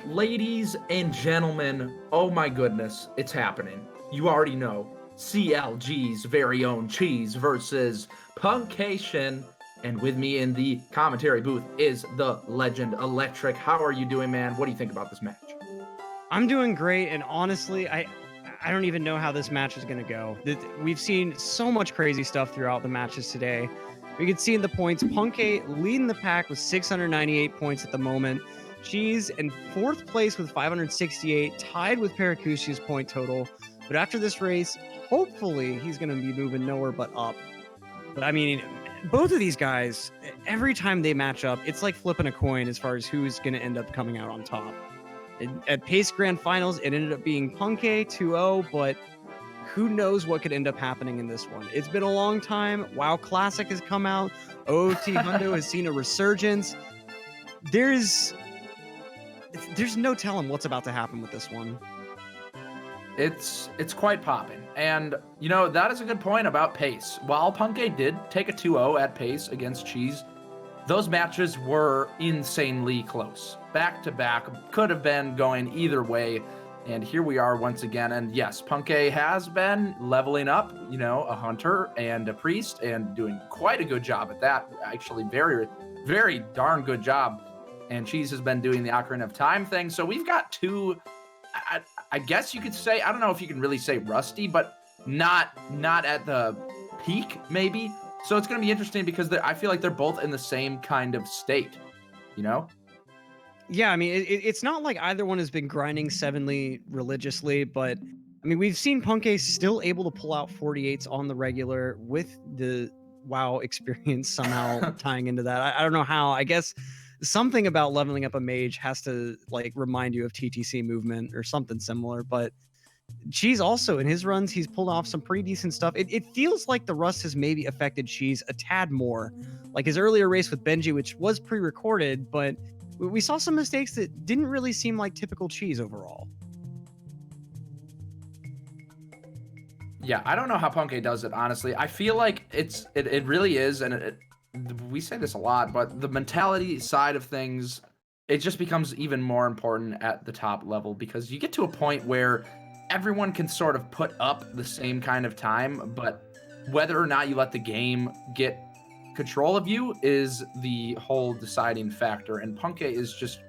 Ladies and gentlemen, oh my goodness, it's happening. You already know. CLG's very own Cheese versus puncayshun. And with me in the commentary booth is the legend Electric. How are you doing, man? What do you think about this match? I'm doing great, and honestly, I don't even know how this match is going to go. We've seen so much crazy stuff throughout the matches today. We can see in the points, Punkay leading the pack with 698 points at the moment. Cheese in fourth place with 568, tied with Paracusi's point total. But after this race, hopefully he's going to be moving nowhere but up. But I mean, both of these guys, every time they match up, it's like flipping a coin as far as who's going to end up coming out on top. At Pace Grand Finals, it ended up being Punkay 2-0, but who knows what could end up happening in this one. It's been a long time. WoW Classic has come out. OT Hundo has seen a resurgence. There's no telling what's about to happen with this one. It's quite popping. And, you know, that is a good point about Pace. While Punkay did take a 2-0 at Pace against Cheese, those matches were insanely close. Back to back, could have been going either way. And here we are once again. And yes, Punkay has been leveling up, you know, a hunter and a priest and doing quite a good job at that. Actually, very, very darn good job. And Cheese has been doing the Ocarina of Time thing. So we've got two, I guess you could say, I don't know if you can really say rusty, but not at the peak, maybe. So it's going to be interesting because I feel like they're both in the same kind of state, you know? Yeah, I mean, it's not like either one has been grinding sevenly religiously, but I mean, we've seen Punkay still able to pull out 48s on the regular with the WoW experience somehow tying into that. I don't know how. I guess something about leveling up a mage has to like remind you of TTC movement or something similar, but Cheese also in his runs, he's pulled off some pretty decent stuff. It feels like the rust has maybe affected Cheese a tad more. Like his earlier race with Benji, which was pre-recorded, but we saw some mistakes that didn't really seem like typical Cheese overall. Yeah, I don't know how Punkay does it, honestly. I feel like it really is, and we say this a lot, but the mentality side of things, it just becomes even more important at the top level because you get to a point where everyone can sort of put up the same kind of time, but whether or not you let the game get control of you is the whole deciding factor. And Punkay is just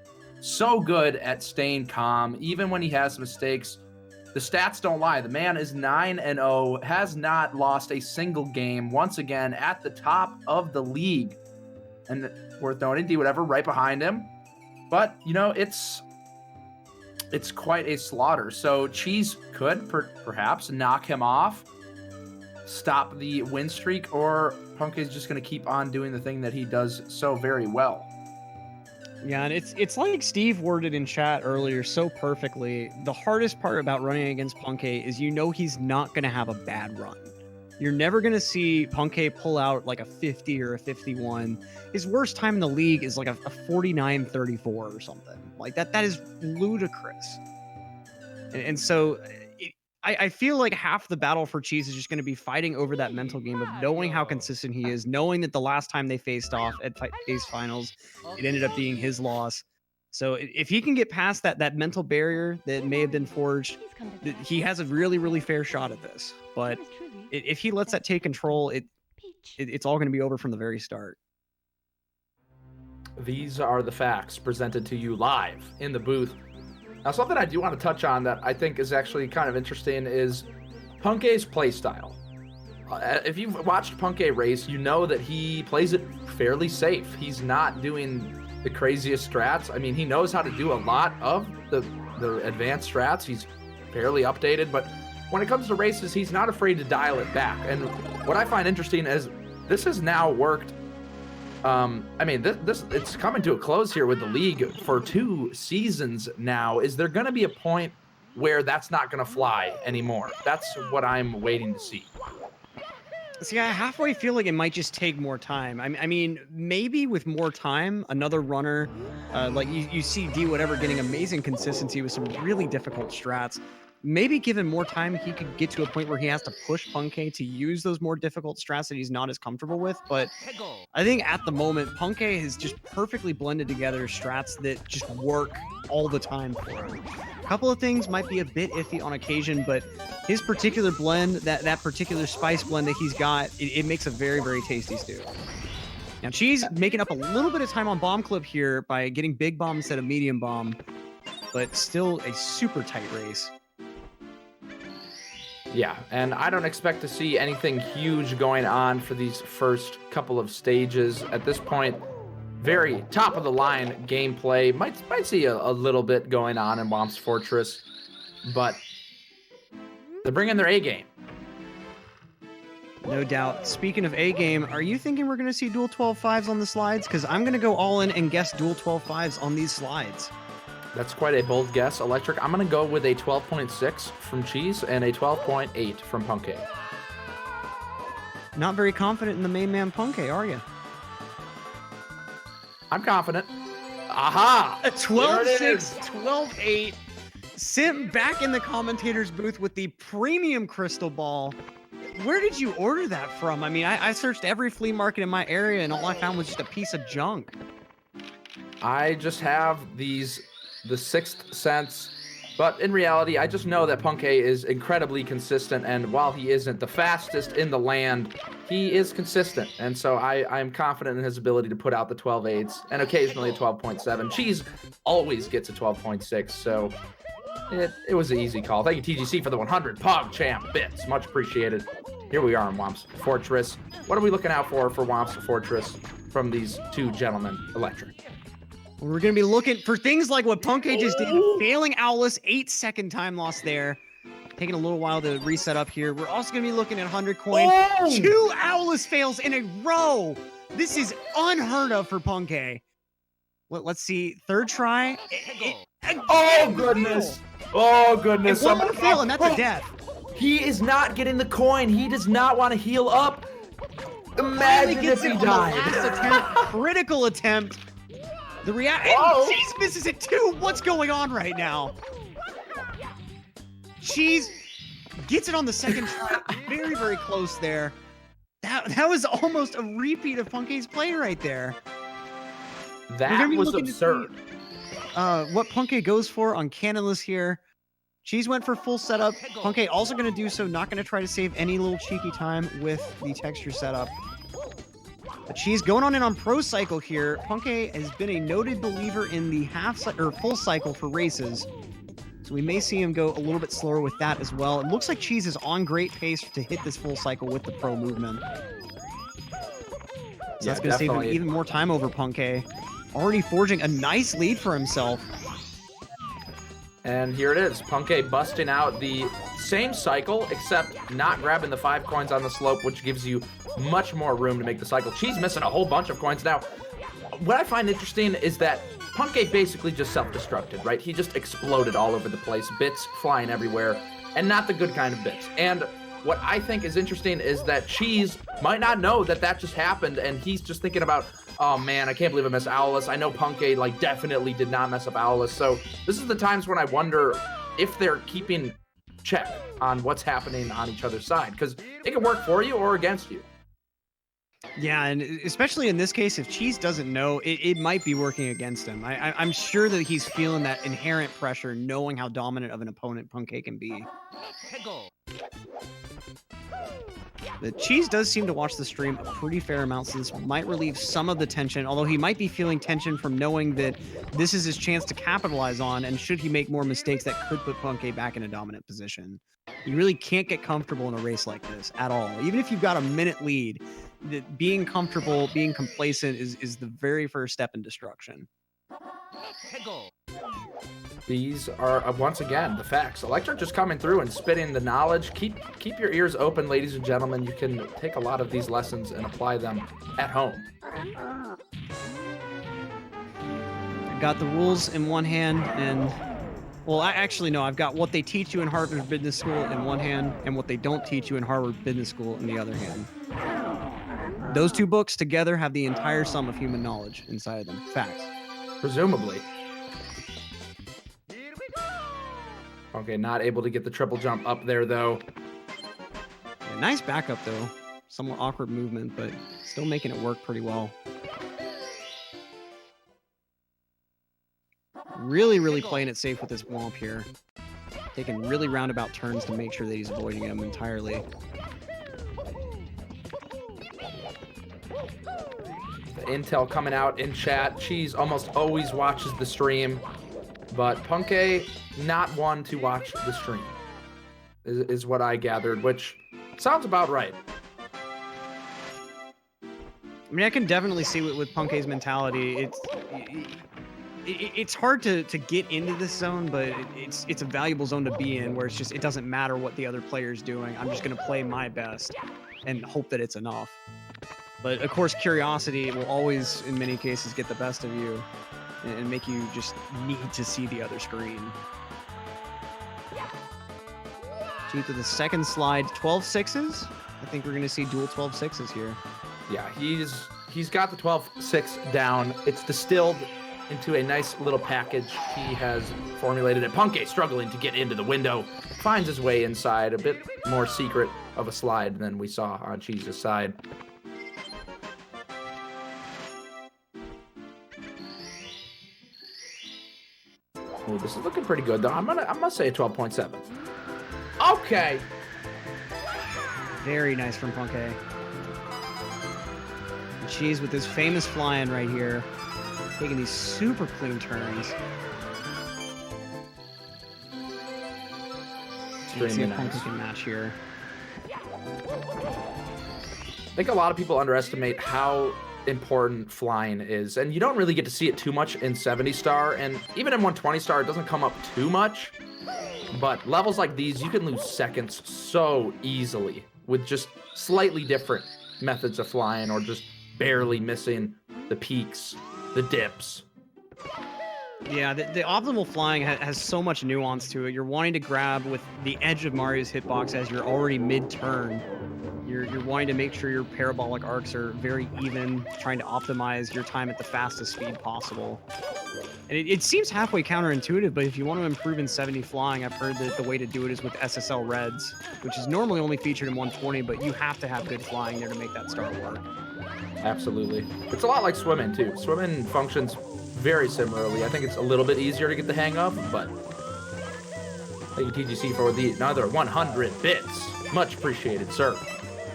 so good at staying calm, even when he has mistakes. The stats don't lie. The man is 9-0, has not lost a single game, once again at the top of the league. And worth noting, D-Whatever right behind him. But, you know, it's quite a slaughter. So Cheese could perhaps knock him off, stop the win streak, or Punkay's just going to keep on doing the thing that he does so very well. Yeah, and it's like Steve worded in chat earlier so perfectly. The hardest part about running against Punkay is you know he's not going to have a bad run. You're never going to see Punkay pull out like a 50 or a 51. His worst time in the league is like a 49-34 or something. Like that is ludicrous. And so I feel like half the battle for Cheese is just going to be fighting over that mental game of knowing how consistent he is, knowing that the last time they faced off at Pace Finals, it ended up being his loss. So if he can get past that mental barrier that may have been forged, he has a really, really fair shot at this. But if he lets that take control, it's all going to be over from the very start. These are the facts presented to you live in the booth. Now, something I do want to touch on that I think is actually kind of interesting is Punkay's playstyle. If you've watched Punkay race, you know that he plays it fairly safe. He's not doing the craziest strats. I mean, he knows how to do a lot of the advanced strats. He's fairly updated, but when it comes to races, he's not afraid to dial it back. And what I find interesting is this has now worked. I mean, it's coming to a close here with the league for 2 seasons now. Is there going to be a point where that's not going to fly anymore? That's what I'm waiting to see. See, I halfway feel like it might just take more time. I mean, maybe with more time, another runner, like you see D-Whatever getting amazing consistency with some really difficult strats. maybe given more time, he could get to a point where he has to push Punkay to use those more difficult strats that he's not as comfortable with. But I think at the moment, Punkay has just perfectly blended together strats that just work all the time for him. A couple of things might be a bit iffy on occasion, but his particular blend, that particular spice blend that he's got, it makes a very, very tasty stew. Now, Cheese making up a little bit of time on bomb clip here by getting big bomb instead of medium bomb, but still a super tight race. Yeah, and I don't expect to see anything huge going on for these first couple of stages. At this point, very top of the line gameplay. Might see a little bit going on in Womp's Fortress, but they're bringing their A game. No doubt. Speaking of A game, are you thinking we're going to see dual 12-5s on the slides? Because I'm going to go all in and guess dual 12-5s on these slides. That's quite a bold guess, Electric. I'm going to go with a 12.6 from Cheese and a 12.8 from Punkay. Not very confident in the main man Punkay, are you? I'm confident. Aha! A 12-6, 12-8. Sim back in the commentator's booth with the premium crystal ball. Where did you order that from? I mean, I searched every flea market in my area, and all I found was just a piece of junk. I just have the sixth sense, but in reality, I just know that Punkay is incredibly consistent, and while he isn't the fastest in the land, he is consistent, and so I'm confident in his ability to put out the 12.8s and occasionally a 12.7. Cheese always gets a 12.6, so it was an easy call. Thank you, TGC, for the 100 Pog Champ bits. Much appreciated. Here we are in Womp's Fortress. What are we looking out for Womp's Fortress from these two gentlemen, Electric? We're going to be looking for things like what Punkay just did, failing Owlus, 8-second time loss there. Taking a little while to reset up here. We're also going to be looking at 100 coin. Oh! 2 Owlus fails in a row. This is unheard of for Punkay. Let's see. Third try. Oh, goodness. Oh, goodness. And one more fail, and that's a death. He is not getting the coin. He does not want to heal up. Imagine if he died. Last attempt, critical attempt. The reaction. Cheese misses it too. What's going on right now? Cheese gets it on the second try. Very, very close there. That was almost a repeat of Punkay's play right there. That was absurd. What Punkay goes for on Cannonless here. Cheese went for full setup. Punkay also going to do so. Not going to try to save any little cheeky time with the texture setup. But Cheese going on in on Pro Cycle here. Punkay has been a noted believer in the full cycle for races. So we may see him go a little bit slower with that as well. It looks like Cheese is on great pace to hit this full cycle with the Pro movement. So that's going to save him even more time over Punkay. Already forging a nice lead for himself. And here it is. Punkay busting out the same cycle, except not grabbing the 5 coins on the slope, which gives you much more room to make the cycle. Cheese missing a whole bunch of coins. Now, what I find interesting is that Punkay basically just self-destructed, right? He just exploded all over the place, bits flying everywhere, and not the good kind of bits. And what I think is interesting is that Cheese might not know that that just happened, and he's just thinking about, oh man, I can't believe I missed Owlus. I know Punkay definitely did not mess up Owlus. So this is the times when I wonder if they're keeping check on what's happening on each other's side, because it can work for you or against you. Yeah, and especially in this case, if Cheese doesn't know, it might be working against him. I'm sure that he's feeling that inherent pressure, knowing how dominant of an opponent Punkay can be. The Cheese does seem to watch the stream a pretty fair amount, so this might relieve some of the tension, although he might be feeling tension from knowing that this is his chance to capitalize on, and should he make more mistakes that could put Punkay back in a dominant position. You really can't get comfortable in a race like this at all. Even if you've got a minute lead, being comfortable, being complacent is the very first step in destruction. These are, once again, the facts. Electric just coming through and spitting the knowledge. Keep your ears open, ladies and gentlemen. You can take a lot of these lessons and apply them at home. I've got the rules in one hand, and, well, actually, no, I've got what they teach you in Harvard Business School in one hand, and what they don't teach you in Harvard Business School in the other hand. Those two books together have the entire sum of human knowledge inside of them. Facts. Presumably. Okay, not able to get the triple jump up there, though. Yeah, nice backup, though. Somewhat awkward movement, but still making it work pretty well. Really, really playing it safe with this womp here. Taking really roundabout turns to make sure that he's avoiding him entirely. The intel coming out in chat. Cheese almost always watches the stream, but Punkay, not one to watch the stream, is what I gathered, which sounds about right. I mean, I can definitely see with Punkay's mentality, it's hard to get into this zone, but it's a valuable zone to be in, where it doesn't matter what the other player's doing. I'm just going to play my best and hope that it's enough. But of course, curiosity will always, in many cases, get the best of you and make you just need to see the other screen. Cheap to the second slide, 12 sixes. I think we're going to see dual 12 sixes here. Yeah, he's got the 12-6 down. It's distilled into a nice little package he has formulated it. Punkay struggling to get into the window, finds his way inside, a bit more secret of a slide than we saw on Cheese's side. Oh, this is looking pretty good though. I must say a 12.7. Okay. Very nice from Punkay. And Cheese with his famous flying right here, taking these super clean turns. Let's see if Punkay can match here. I think a lot of people underestimate how important flying is, and you don't really get to see it too much in 70 star, and even in 120 star it doesn't come up too much, but levels like these you can lose seconds so easily with just slightly different methods of flying, or just barely missing the peaks, the dips. Yeah, the optimal flying has so much nuance to it. You're wanting to grab with the edge of Mario's hitbox as you're already mid-turn. You're wanting to make sure your parabolic arcs are very even, trying to optimize your time at the fastest speed possible. And it seems halfway counterintuitive, but if you want to improve in 70 flying, I've heard that the way to do it is with SSL Reds, which is normally only featured in 120, but you have to have good flying there to make that star work. Absolutely. It's a lot like swimming, too. Swimming functions very similarly. I think it's a little bit easier to get the hang of, but thank you, TGC, for another 100 bits. Much appreciated, sir.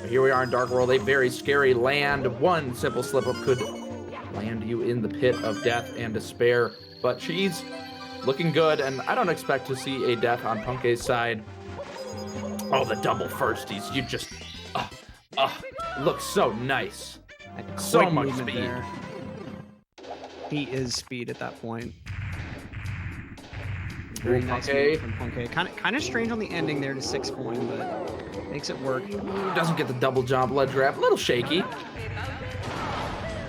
Here we are in Dark World, a very scary land. One simple slip-up could land you in the pit of death and despair. But she's looking good, and I don't expect to see a death on Punkay's side. Oh, the double firsties. You just... looks so nice. So much speed. There. He is speed at that point. Very nice from Punkay. Kind of strange on the ending there to 6 coin, but makes it work. Doesn't get the double jump, ledge grab. A little shaky.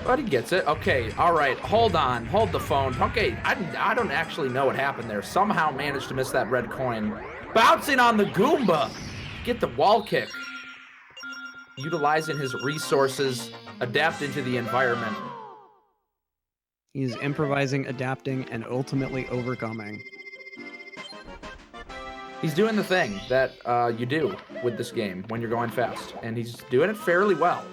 But he gets it. Okay, all right. Hold on. Hold the phone. Punkay, I don't actually know what happened there. Somehow managed to miss that red coin. Bouncing on the Goomba. Get the wall kick. Utilizing his resources, adapting to the environment. He's improvising, adapting, and ultimately overcoming. He's doing the thing that you do with this game when you're going fast, and he's doing it fairly well.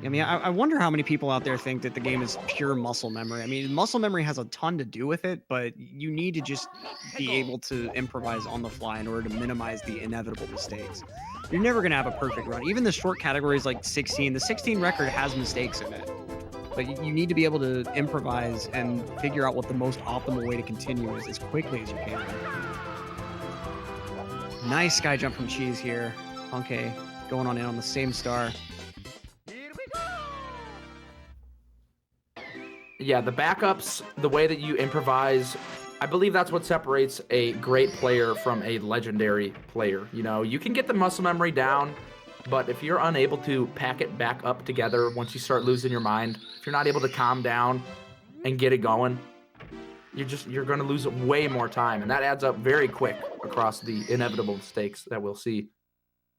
I mean, I wonder how many people out there think that the game is pure muscle memory. I mean, muscle memory has a ton to do with it, but you need to just be able to improvise on the fly in order to minimize the inevitable mistakes. You're never going to have a perfect run. Even the short categories like 16, the 16 record has mistakes in it. But you need to be able to improvise and figure out what the most optimal way to continue is as quickly as you can. Nice sky jump from Cheese here. Punkay going on in on the same star. Yeah, the backups, the way that you improvise, I believe that's what separates a great player from a legendary player. You know, you can get the muscle memory down, but if you're unable to pack it back up together once you start losing your mind, if you're not able to calm down and get it going, you're going to lose way more time, and that adds up very quick across the inevitable mistakes that we'll see.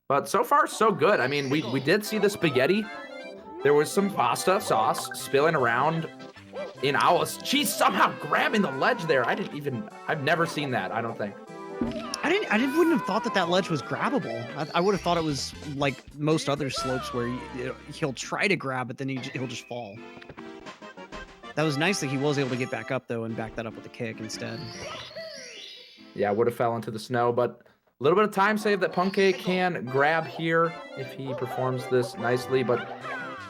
But so far, so good. I mean, we did see the spaghetti. There was some pasta sauce spilling around in Owls. She's somehow grabbing the ledge there. I've never seen that, I don't think. I wouldn't have thought that ledge was grabbable. I would have thought it was like most other slopes where he'll try to grab, but then he'll just fall. That was nice that he was able to get back up, though, and back that up with a kick instead. Yeah, would have fell into the snow, but a little bit of time save that Punkay can grab here if he performs this nicely. But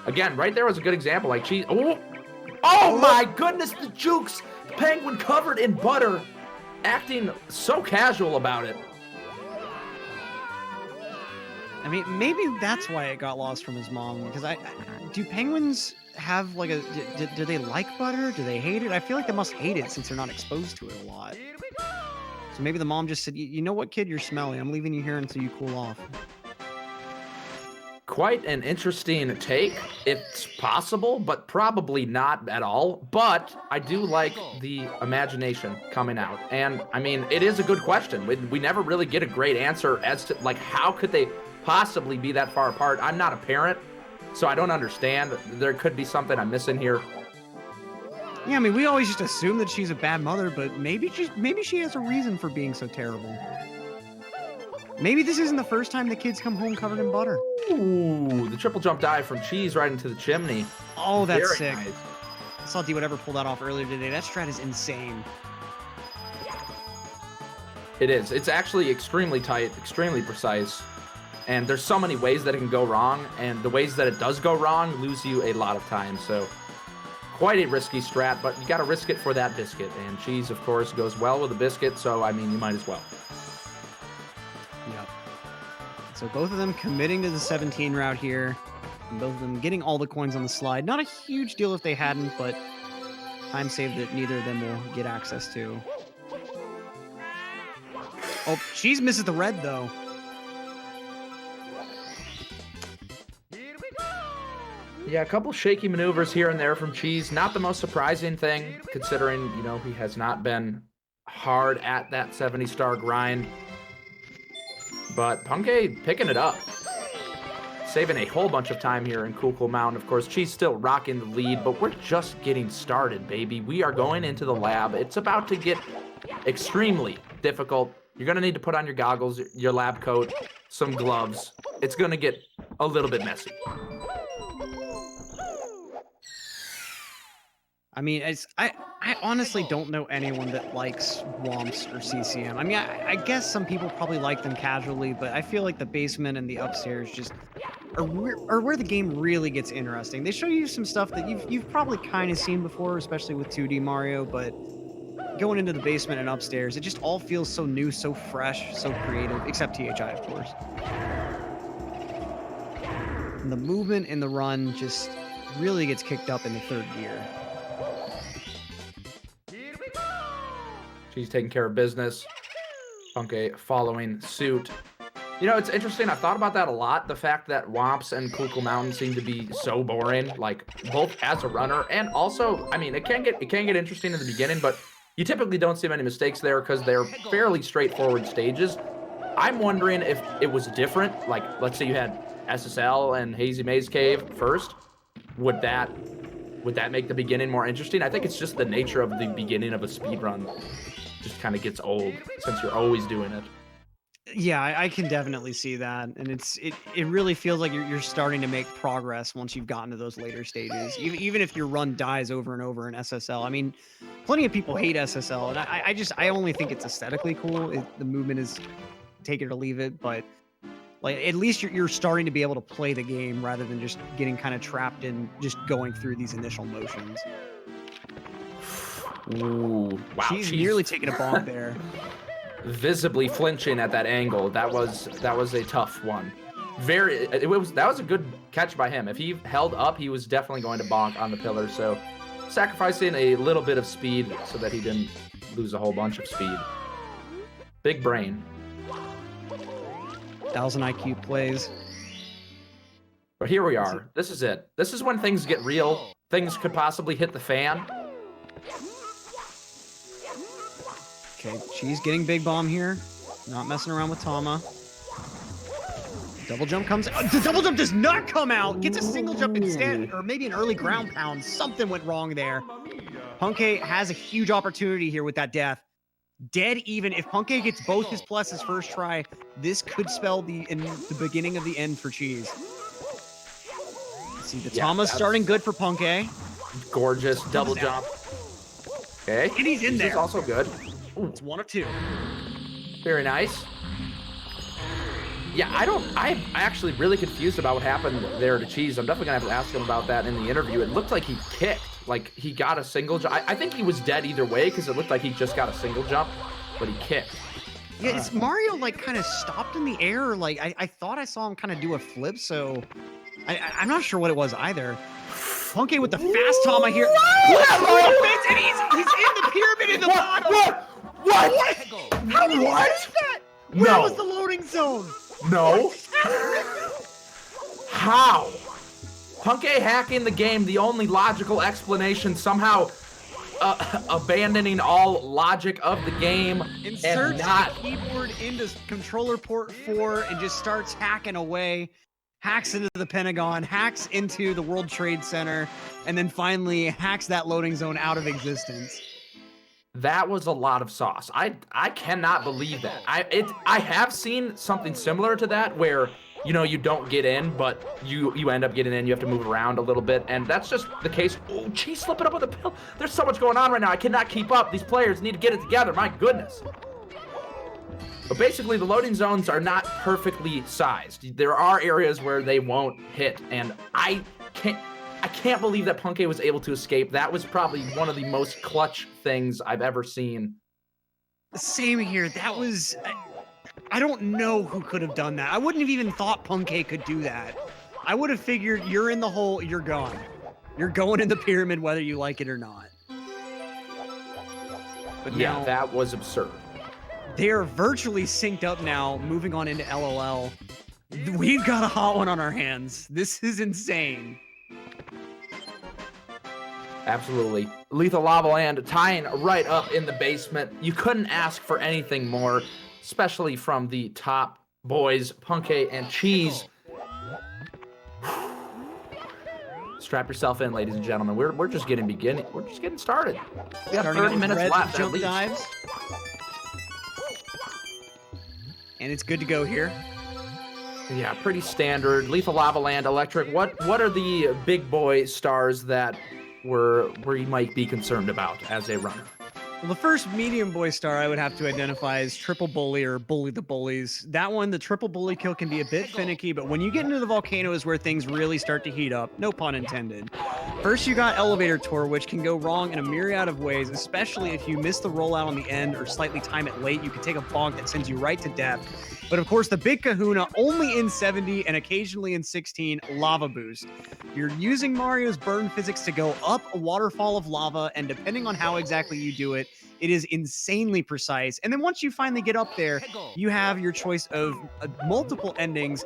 again, right there was a good example. Like, oh my goodness, the jukes! The penguin covered in butter, acting so casual about it. I mean, maybe that's why it got lost from his mom, because do penguins have like do they like butter? Do they hate it? I feel like they must hate it since they're not exposed to it a lot. So maybe the mom just said, you know what, kid, you're smelly. I'm leaving you here until you cool off. Quite an interesting take. It's possible, but probably not at all. But I do like the imagination coming out. And I mean, it is a good question. We never really get a great answer as to like, how could they possibly be that far apart? I'm not a parent, so I don't understand. There could be something I'm missing here. Yeah, I mean, we always just assume that she's a bad mother, but maybe she has a reason for being so terrible. Maybe this isn't the first time the kids come home covered in butter. Ooh, the triple jump dive from Cheese right into the chimney. Oh, that's sick. Nice. I saw D1 pull that off earlier today. That strat is insane. It is. It's actually extremely tight, extremely precise. And there's so many ways that it can go wrong, and the ways that it does go wrong lose you a lot of time. So quite a risky strat, but you got to risk it for that biscuit. And Cheese, of course, goes well with a biscuit, so I mean, you might as well. Yep. So both of them committing to the 17 route here, and both of them getting all the coins on the slide. Not a huge deal if they hadn't, but time save that neither of them will get access to. Oh, Cheese misses the red, though. Yeah, a couple shaky maneuvers here and there from Cheese. Not the most surprising thing, considering, you know, he has not been hard at that 70-star grind. But Punkay picking it up. Saving a whole bunch of time here in Cool Mountain. Of course, Cheese still rocking the lead, but we're just getting started, baby. We are going into the lab. It's about to get extremely difficult. You're going to need to put on your goggles, your lab coat, some gloves. It's going to get a little bit messy. I mean, I honestly don't know anyone that likes Womps or CCM. I mean, I guess some people probably like them casually, but I feel like the basement and the upstairs just are where the game really gets interesting. They show you some stuff that you've probably kind of seen before, especially with 2D Mario, but going into the basement and upstairs, it just all feels so new, so fresh, so creative, except THI, of course. And the movement in the run just really gets kicked up in the third gear. She's taking care of business. Punkay following suit. You know, it's interesting. I've thought about that a lot. The fact that Womps and Cool Mountain seem to be so boring, like both as a runner and also, I mean, it can get interesting in the beginning, but you typically don't see many mistakes there because they're fairly straightforward stages. I'm wondering if it was different. Like, let's say you had SSL and Hazy Maze Cave first. Would that make the beginning more interesting? I think it's just the nature of the beginning of a speedrun. Just kind of gets old since you're always doing it. Yeah, I can definitely see that, and it really feels like you're starting to make progress once you've gotten to those later stages. Even if your run dies over and over in SSL. I mean, plenty of people hate SSL, and I only think it's aesthetically cool. The movement is take it or leave it, but like at least you're starting to be able to play the game rather than just getting kind of trapped in just going through these initial motions. Ooh, wow! She's nearly taking a bonk there. Visibly flinching at that angle. That was a tough one. That was a good catch by him. If he held up, he was definitely going to bonk on the pillar. So sacrificing a little bit of speed so that he didn't lose a whole bunch of speed. Big brain. 1000 IQ plays. But here we are. This is it. This is when things get real. Things could possibly hit the fan. Okay, she's getting big bomb here. Not messing around with Tama. Double jump comes. The double jump does not come out. Gets a single jump instead, or maybe an early ground pound. Something went wrong there. Punkay has a huge opportunity here with that death. Dead even. If Punkay gets both his pluses first try, this could spell the beginning of the end for Cheese. Let's see, the Tama's starting good for Punkay. Gorgeous double jump. Okay. And he's in there. He's also good. Ooh. It's 1 of 2. Very nice. Yeah, I'm actually really confused about what happened there to Cheese. I'm definitely gonna have to ask him about that in the interview. It looked like he kicked, like he got a single jump. I think he was dead either way because it looked like he just got a single jump, but he kicked. Yeah, is Mario like kind of stopped in the air? Like I thought I saw him kind of do a flip, so I'm not sure what it was either. Punkay with the fast Tama here. What? And he's in the pyramid in the bottom. What? How did he do that? Where was the loading zone? No. How? Punkay hacking the game, the only logical explanation, somehow abandoning all logic of the game. Inserts the keyboard into controller port 4 and just starts hacking away. Hacks into the Pentagon, hacks into the World Trade Center, and then finally hacks that loading zone out of existence. That was a lot of sauce. I cannot believe that. I have seen something similar to that where, you know, you don't get in, but you end up getting in. You have to move around a little bit, and that's just the case. Oh, Cheese slipping up with a pill. There's so much going on right now. I cannot keep up. These players need to get it together. My goodness. But basically, the loading zones are not perfectly sized. There are areas where they won't hit, and I can't believe that Punkay was able to escape. That was probably one of the most clutch things I've ever seen. Same here. That was... I don't know who could have done that. I wouldn't have even thought Punkay could do that. I would have figured you're in the hole, you're gone. You're going in the pyramid whether you like it or not. But yeah, now, that was absurd. They're virtually synced up now, moving on into LOL. We've got a hot one on our hands. This is insane. Absolutely. Lethal Lava Land tying right up in the basement. You couldn't ask for anything more, especially from the top boys, Punkay and Cheese. Strap yourself in, ladies and gentlemen. We're just getting started. We got 30 minutes left at least. Dives. And it's good to go here. Yeah, pretty standard. Lethal Lava Land, Electric. What are the big boy stars that you might be concerned about as a runner? Well, the first medium boy star I would have to identify is Triple Bully or Bully the Bullies. That one, the triple bully kill can be a bit finicky, but when you get into the volcano is where things really start to heat up. No pun intended. First, you got Elevator Tour, which can go wrong in a myriad of ways, especially if you miss the rollout on the end or slightly time it late. You can take a bonk that sends you right to death. But of course, the big kahuna, only in 70 and occasionally in 16, Lava Boost. You're using Mario's burn physics to go up a waterfall of lava, and depending on how exactly you do it, it is insanely precise. And then once you finally get up there, you have your choice of multiple endings,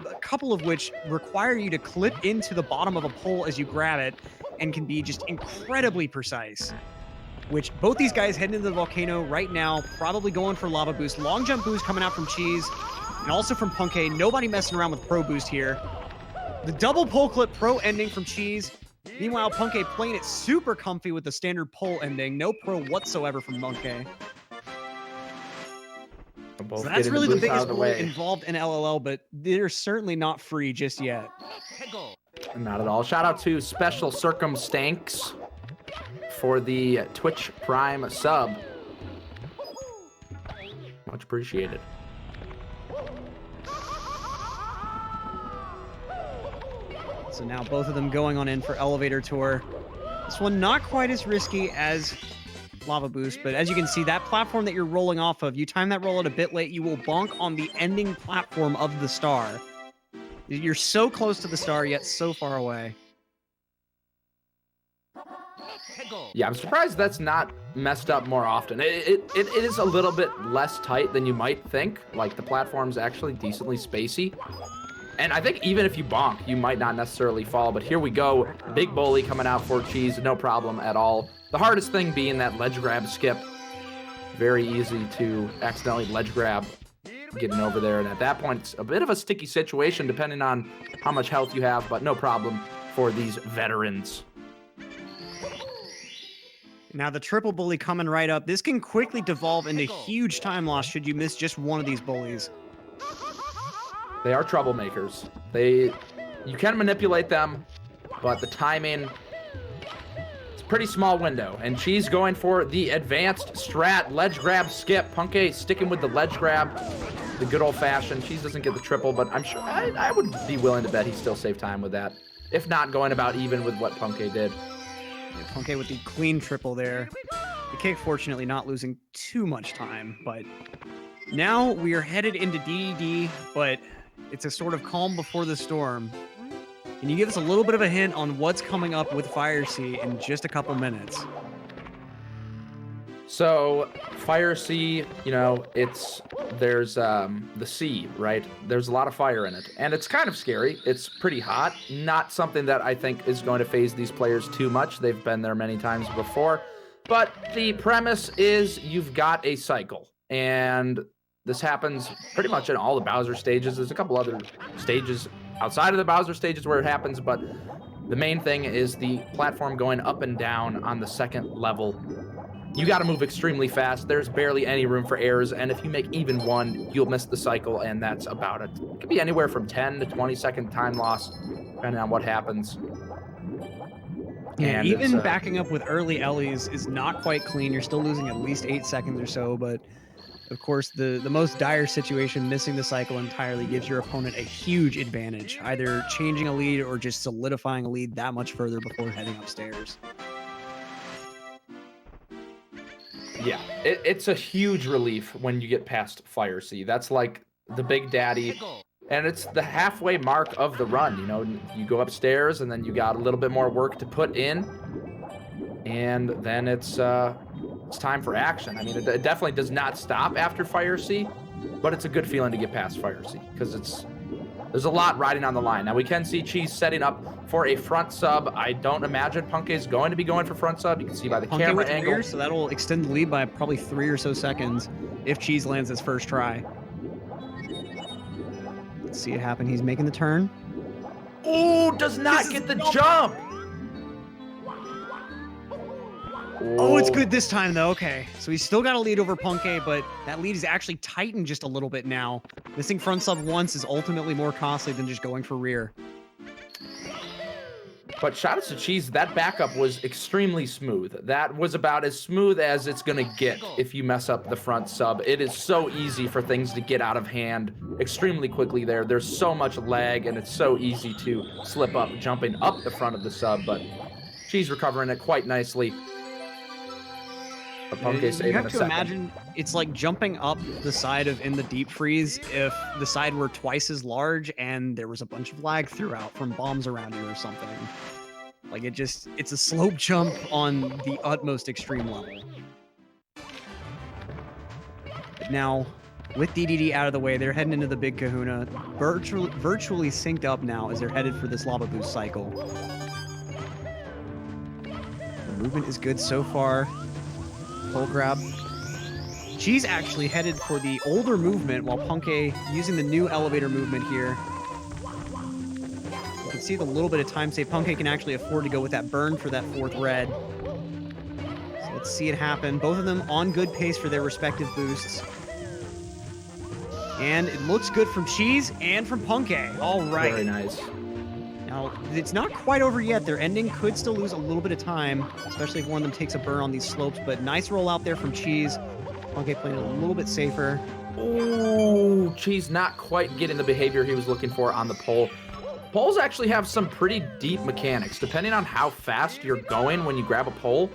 a couple of which require you to clip into the bottom of a pole as you grab it, and can be just incredibly precise. Which both these guys heading into the volcano right now, probably going for Lava Boost. Long jump boost coming out from Cheese, and also from Punkay. Nobody messing around with Pro Boost here. The double pole clip Pro ending from Cheese. Meanwhile, Punkay playing it super comfy with the standard pole ending. No Pro whatsoever from Punkay. So that's really the biggest bullet involved in LOL, but they're certainly not free just yet. Not at all. Shout out to Special Circumstanks for the Twitch Prime sub. Much appreciated. So now both of them going on in for Elevator Tour. This one not quite as risky as Lava Boost, but as you can see, that platform that you're rolling off of, you time that rollout a bit late, you will bonk on the ending platform of the star. You're so close to the star, yet so far away. Yeah, I'm surprised that's not messed up more often. It is a little bit less tight than you might think. Like, the platform's actually decently spacey. And I think even if you bonk, you might not necessarily fall. But here we go. Big bully coming out for Cheese. No problem at all. The hardest thing being that ledge grab skip. Very easy to accidentally ledge grab getting over there. And at that point, it's a bit of a sticky situation depending on how much health you have. But no problem for these veterans. Now the triple bully coming right up. This can quickly devolve into huge time loss should you miss just one of these bullies. They are troublemakers. You can manipulate them, but the timing, it's a pretty small window. And she's going for the advanced strat, ledge grab, skip. Punkay sticking with the ledge grab, the good old fashioned. She doesn't get the triple, but I'm sure I would be willing to bet he still saved time with that. If not going about even with what Punkay did. Yeah, Punkay with the clean triple there. The kick, fortunately, not losing too much time, but now we are headed into DDD, but it's a sort of calm before the storm. Can you give us a little bit of a hint on what's coming up with Fire Sea in just a couple minutes? So Fire Sea, you know, there's the sea, right? There's a lot of fire in it, and it's kind of scary. It's pretty hot. Not something that I think is going to faze these players too much. They've been there many times before. But the premise is you've got a cycle, and this happens pretty much in all the Bowser stages. There's a couple other stages outside of the Bowser stages where it happens, but the main thing is the platform going up and down on the second level. You got to move extremely fast. There's barely any room for errors, and if you make even one, you'll miss the cycle, and that's about it. It could be anywhere from 10 to 20-second time loss, depending on what happens. Yeah, And even backing up with early Ellies is not quite clean. You're still losing at least 8 seconds or so, but of course, the most dire situation, missing the cycle entirely, gives your opponent a huge advantage, either changing a lead or just solidifying a lead that much further before heading upstairs. Yeah, it's a huge relief when you get past Fire Sea. That's like the big daddy, and it's the halfway mark of the run. You know, you go upstairs, and then you got a little bit more work to put in, and then it's time for action. I mean, it definitely does not stop after Fire Sea, but it's a good feeling to get past Fire Sea because there's a lot riding on the line. Now we can see Cheese setting up for a front sub. I don't imagine Punkay's going to be going for front sub. You can see by the camera angle. Rear, so that'll extend the lead by probably 3 or so seconds if Cheese lands his first try. Let's see it happen. He's making the turn. Ooh, does not get the jump. Oh, it's good this time, though. Okay, so he's still got a lead over Punkay, but that lead is actually tightened just a little bit now. Missing front sub once is ultimately more costly than just going for rear. But shout out to Cheese, that backup was extremely smooth. That was about as smooth as it's going to get if you mess up the front sub. It is so easy for things to get out of hand extremely quickly there. There's so much lag, and it's so easy to slip up jumping up the front of the sub, but Cheese recovering it quite nicely. You have to imagine it's like jumping up the side of In the Deep Freeze if the side were twice as large and there was a bunch of lag throughout from bombs around you or something. Like it's a slope jump on the utmost extreme level. Now, with DDD out of the way, they're heading into the big kahuna, virtually synced up now as they're headed for this lava boost cycle. The movement is good so far. Pull grab. She's actually headed for the older movement while Punkay using the new elevator movement here. You can see the little bit of time save. Punkay can actually afford to go with that burn for that 4th red. So let's see it happen. Both of them on good pace for their respective boosts. And it looks good from Cheese and from Punkay. All right. Very nice. Now, it's not quite over yet. Their ending could still lose a little bit of time, especially if one of them takes a burn on these slopes, but nice roll out there from Cheese. Punkay playing a little bit safer. Ooh, Cheese not quite getting the behavior he was looking for on the pole. Poles actually have some pretty deep mechanics. Depending on how fast you're going when you grab a pole,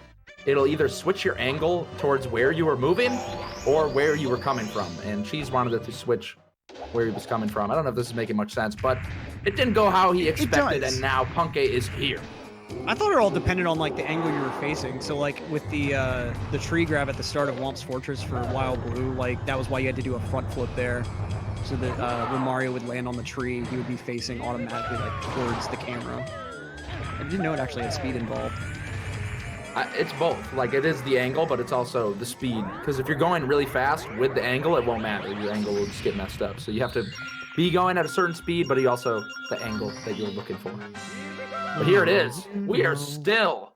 it'll either switch your angle towards where you were moving or where you were coming from. And Cheese wanted it to switch where he was coming from. I don't know if this is making much sense, but it didn't go how he expected, and now Punkay is here. I thought it all depended on like the angle you were facing. So like with the tree grab at the start of Womp's Fortress for Wild Blue, like that was why you had to do a front flip there, so that when Mario would land on the tree, he would be facing automatically like towards the camera. I didn't know it actually had speed involved. It's both. Like, it is the angle, but it's also the speed. Because if you're going really fast with the angle, it won't matter. Your angle will just get messed up. So you have to be going at a certain speed, but also the angle that you're looking for. But here it is. We are still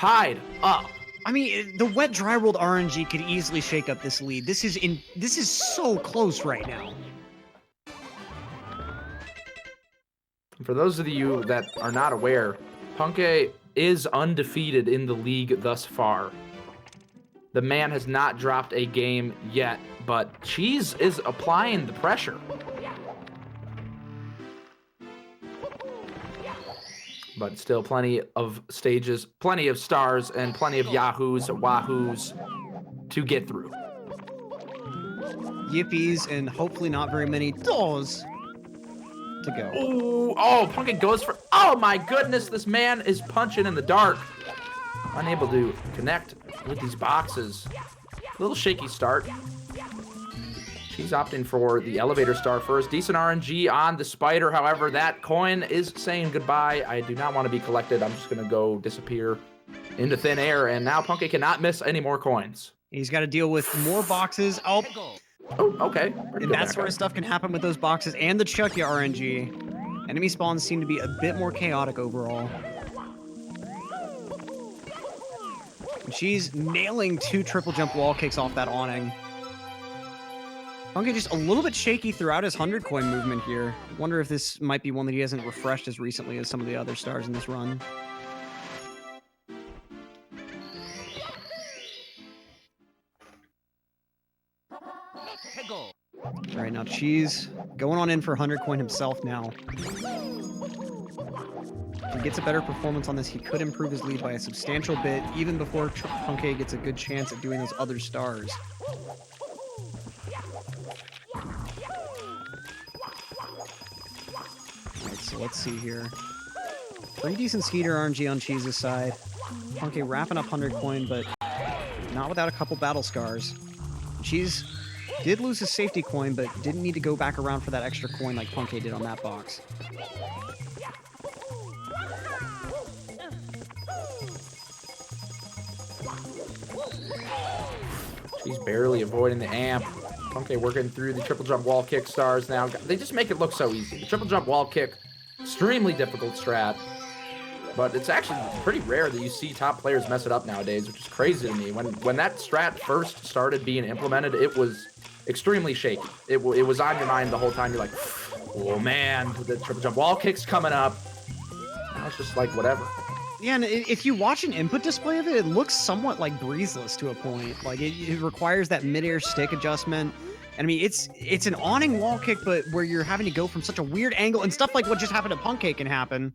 tied up. I mean, the wet dry world RNG could easily shake up this lead. This is so close right now. For those of you that are not aware, Punkay is undefeated in the league thus far. The man has not dropped a game yet, but Cheese is applying the pressure. But still plenty of stages, plenty of stars, and plenty of yahoos, wahoos to get through. Yippies and hopefully not very many doors to go. Ooh, oh, Punkay goes for... Oh my goodness, this man is punching in the dark. Unable to connect with these boxes. A little shaky start. She's opting for the elevator star first. Decent RNG on the spider. However, that coin is saying goodbye. I do not want to be collected. I'm just going to go disappear into thin air. And now Punkay cannot miss any more coins. He's got to deal with more boxes. Oh, okay. And that sort of stuff can happen with those boxes and the Chucky RNG. Enemy spawns seem to be a bit more chaotic overall. And she's nailing 2 triple jump wall kicks off that awning. Punkay just a little bit shaky throughout his 100 coin movement here. I wonder if this might be one that he hasn't refreshed as recently as some of the other stars in this run. All right, now Cheese going on in for 100 coin himself now. If he gets a better performance on this, he could improve his lead by a substantial bit, even before Punkay gets a good chance at doing those other stars. So let's see here. Pretty decent Skeeter RNG on Cheese's side. Punkay wrapping up 100 coin, but not without a couple battle scars. Cheese did lose his safety coin, but didn't need to go back around for that extra coin like Punkay did on that box. She's barely avoiding the amp. Punkay working through the triple jump wall kick stars now. They just make it look so easy. The triple jump wall kick, extremely difficult strat. But it's actually pretty rare that you see top players mess it up nowadays, which is crazy to me. When that strat first started being implemented, it was extremely shaky. It was on your mind the whole time. You're like, oh man, the triple jump wall kick's coming up. Now it's just like, whatever. Yeah, and if you watch an input display of it, it looks somewhat like breezeless to a point. Like it requires that mid-air stick adjustment. And I mean, it's an awning wall kick, but where you're having to go from such a weird angle and stuff like what just happened to Punkay can happen.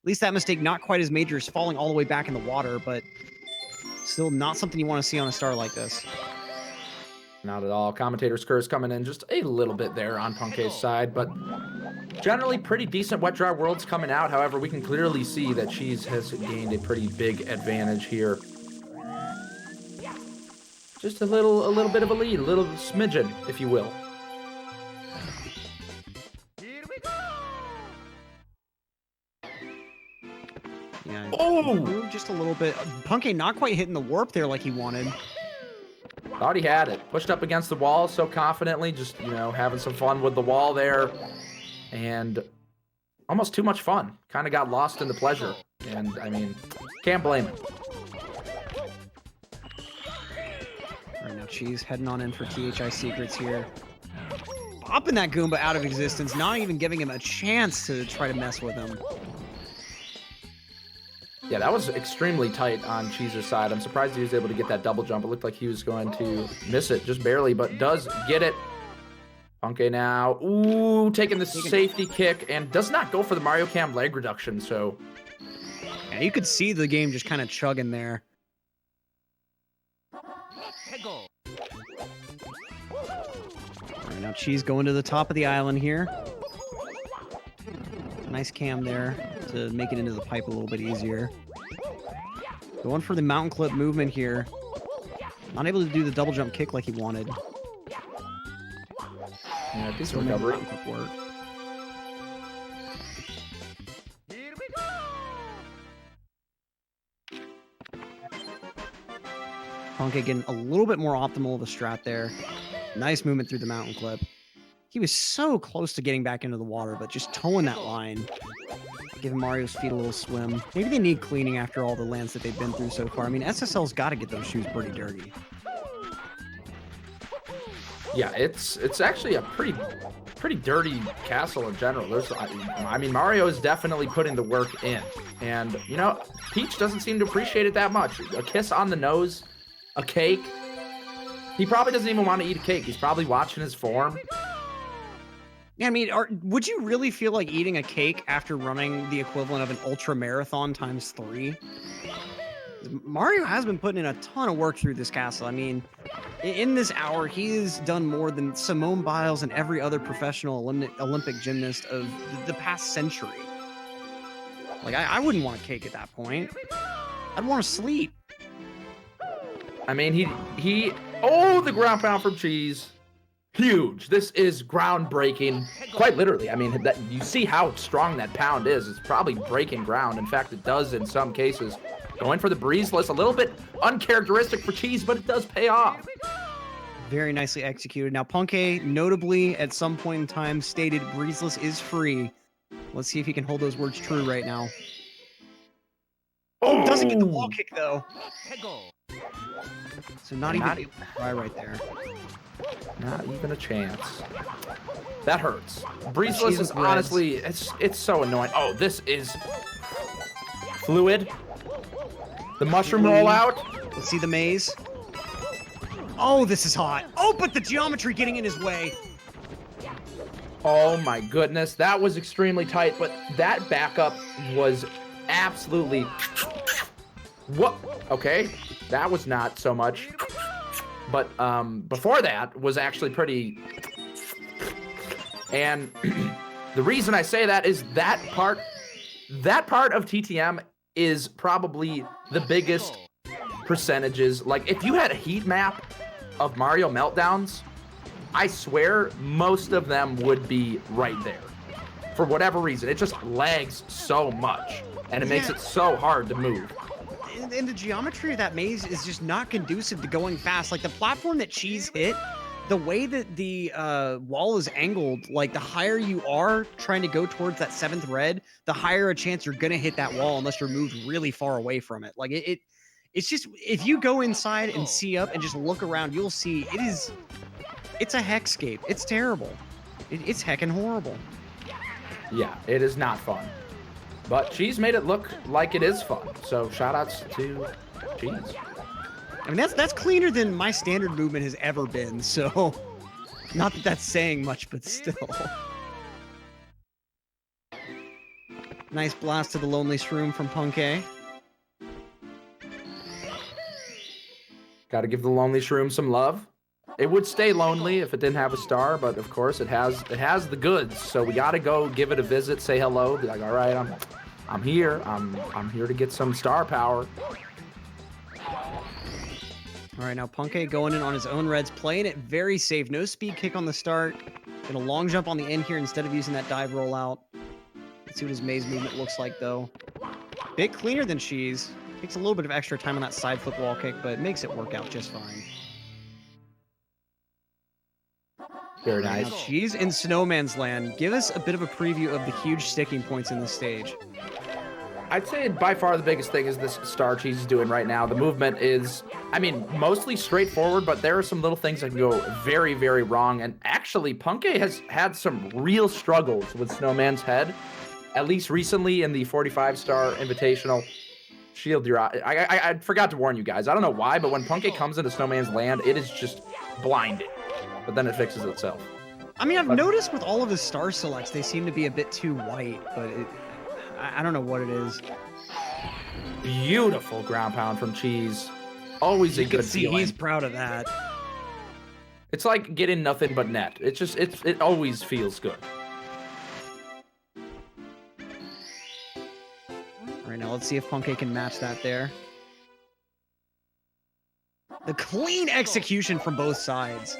At least that mistake not quite as major as falling all the way back in the water, but still not something you want to see on a star like this. Not at all. Commentators curse coming in just a little bit there on Punkay's side, but generally pretty decent wet dry worlds coming out. However, we can clearly see that Cheese has gained a pretty big advantage here. Just a little bit of a lead, a little smidgen, if you will. Yeah. Oh! Moved just a little bit. Punkay not quite hitting the warp there like he wanted. Thought he had it. Pushed up against the wall so confidently, just, you know, having some fun with the wall there. And almost too much fun. Kind of got lost in the pleasure. And, I mean, can't blame him. All right, now Cheese heading on in for THI Secrets here. Popping that Goomba out of existence, not even giving him a chance to try to mess with him. Yeah, that was extremely tight on Cheese's side. I'm surprised he was able to get that double jump. It looked like he was going to miss it just barely, but does get it. Punkay now, ooh, taking the safety kick and does not go for the Mario Cam leg reduction, so. Yeah, you could see the game just kind of chugging there. All right, now Cheese going to the top of the island here. Nice cam there to make it into the pipe a little bit easier. Going for the mountain clip movement here. Not able to do the double jump kick like he wanted. Yeah, decent recovery. Work. Punkay getting a little bit more optimal of a strat there. Nice movement through the mountain clip. He was so close to getting back into the water, but just towing that line. Giving Mario's feet a little swim. Maybe they need cleaning after all the lands that they've been through so far. I mean, SSL's got to get those shoes pretty dirty. Yeah, it's actually a pretty dirty castle in general. I mean, Mario is definitely putting the work in, and you know, Peach doesn't seem to appreciate it that much. A kiss on the nose, a cake. He probably doesn't even want to eat a cake. He's probably watching his form. Yeah, I mean, would you really feel like eating a cake after running the equivalent of an ultra marathon times 3? Mario has been putting in a ton of work through this castle. I mean, in this hour, he has done more than Simone Biles and every other professional Olympic gymnast of the past century. Like, I wouldn't want a cake at that point. I'd want to sleep. I mean, oh, the ground pound from Cheese. Huge. This is groundbreaking. Quite literally. I mean, you see how strong that pound is. It's probably breaking ground. In fact, it does in some cases. Going for the breezeless, a little bit uncharacteristic for Cheese, but it does pay off. Very nicely executed. Now, Punkay notably at some point in time stated breezeless is free. Let's see if he can hold those words true right now. Oh, doesn't get the wall kick though. So not even able to try right there. Not even a chance. That hurts. Breezeless is honestly, it's so annoying. Oh, this is fluid. The mushroom rollout. Let's see the maze. Oh, this is hot. Oh, but the geometry getting in his way. Oh my goodness, that was extremely tight, but that backup was absolutely... What? Okay, that was not so much. But before that was actually pretty... And the reason I say that is that part of TTM is probably the biggest percentages. Like, if you had a heat map of Mario Meltdowns, I swear most of them would be right there. For whatever reason, it just lags so much, and it makes it so hard to move. And the geometry of that maze is just not conducive to going fast. Like, the platform that Cheese hit, the way that the wall is angled, like, the higher you are trying to go towards that 7th red, the higher a chance you're gonna hit that wall unless you're moved really far away from it. Like, it's just, if you go inside and see up and just look around, you'll see it's a hexscape. It's terrible. It's heckin' horrible. Yeah, it is not fun. But Cheese made it look like it is fun. So shoutouts to Cheese. I mean, that's cleaner than my standard movement has ever been, so not that that's saying much, but still. Nice blast to the Lonely Shroom from Punkay. Gotta give the Lonely Shroom some love. It would stay lonely if it didn't have a star, but of course it has the goods. So we gotta go give it a visit, say hello, be like, all right, I'm here. I'm here to get some star power. All right, now Punkay going in on his own reds, playing it very safe. No speed kick on the start. Gonna long jump on the end here instead of using that dive rollout. Let's see what his maze movement looks like, though. Bit cleaner than Cheese. Takes a little bit of extra time on that side flip wall kick, but makes it work out just fine. Very nice. Now, Cheese in Snowman's Land. Give us a bit of a preview of the huge sticking points in this stage. I'd say by far the biggest thing is this Star Cheese is doing right now. The movement is, I mean, mostly straightforward, but there are some little things that can go very, very wrong. And actually, Punkay has had some real struggles with Snowman's Head, at least recently in the 45-star Invitational. Shield your eye. I forgot to warn you guys. I don't know why, but when Punkay comes into Snowman's Land, it is just blinding. But then it fixes itself. I mean, I've noticed with all of his star selects, they seem to be a bit too white, but I don't know what it is. Beautiful ground pound from Cheese. Always a good feeling. He's proud of that. It's like getting nothing but net. It's just, it always feels good. All right, now let's see if Punkay can match that there. The clean execution from both sides.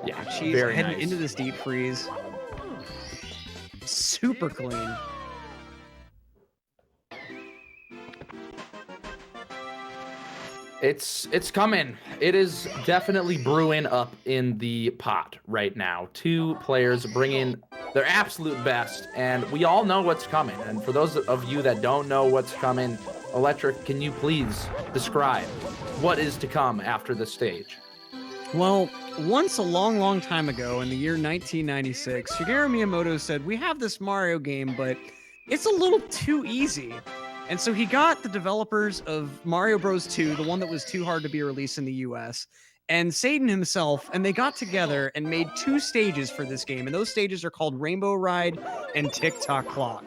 Yeah, Cheese very heading nice. into this deep freeze. Super clean. It's coming. It is definitely brewing up in the pot right now. Two players bringing their absolute best, and we all know what's coming. And for those of you that don't know what's coming, Electric, can you please describe what is to come after this stage? Well, once a long, long time ago in the year 1996, Shigeru Miyamoto said, we have this Mario game, but it's a little too easy. And so he got the developers of Mario Bros. 2, the one that was too hard to be released in the US, and Satan himself, and they got together and made 2 stages for this game. And those stages are called Rainbow Ride and Tick-Tock Clock.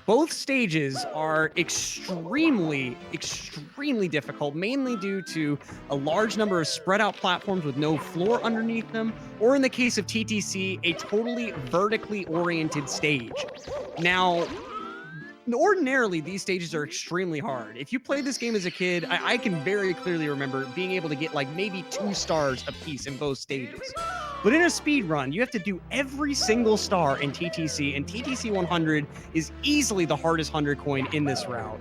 Both stages are extremely, extremely difficult, mainly due to a large number of spread out platforms with no floor underneath them, or in the case of TTC, a totally vertically oriented stage. Now, ordinarily, these stages are extremely hard. If you played this game as a kid, I can very clearly remember being able to get like maybe 2 stars apiece in both stages. But in a speed run, you have to do every single star in TTC, and TTC 100 is easily the hardest 100 coin in this route.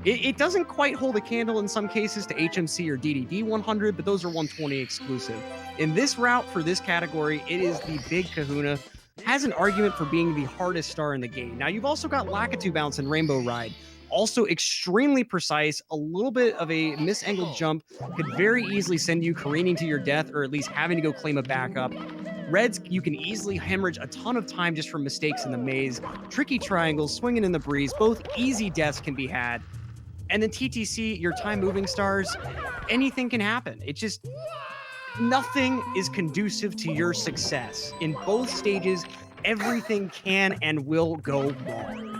It doesn't quite hold a candle in some cases to HMC or DDD 100, but those are 120 exclusive. In this route for this category, it is the big kahuna. Has an argument for being the hardest star in the game. Now, you've also got Lakitu Bounce and Rainbow Ride. Also extremely precise. A little bit of a misangled jump could very easily send you careening to your death, or at least having to go claim a backup. Reds, you can easily hemorrhage a ton of time just from mistakes in the maze. Tricky triangles, swinging in the breeze. Both easy deaths can be had. And then TTC, your time moving stars, anything can happen. It just... nothing is conducive to your success. In both stages, everything can and will go wrong.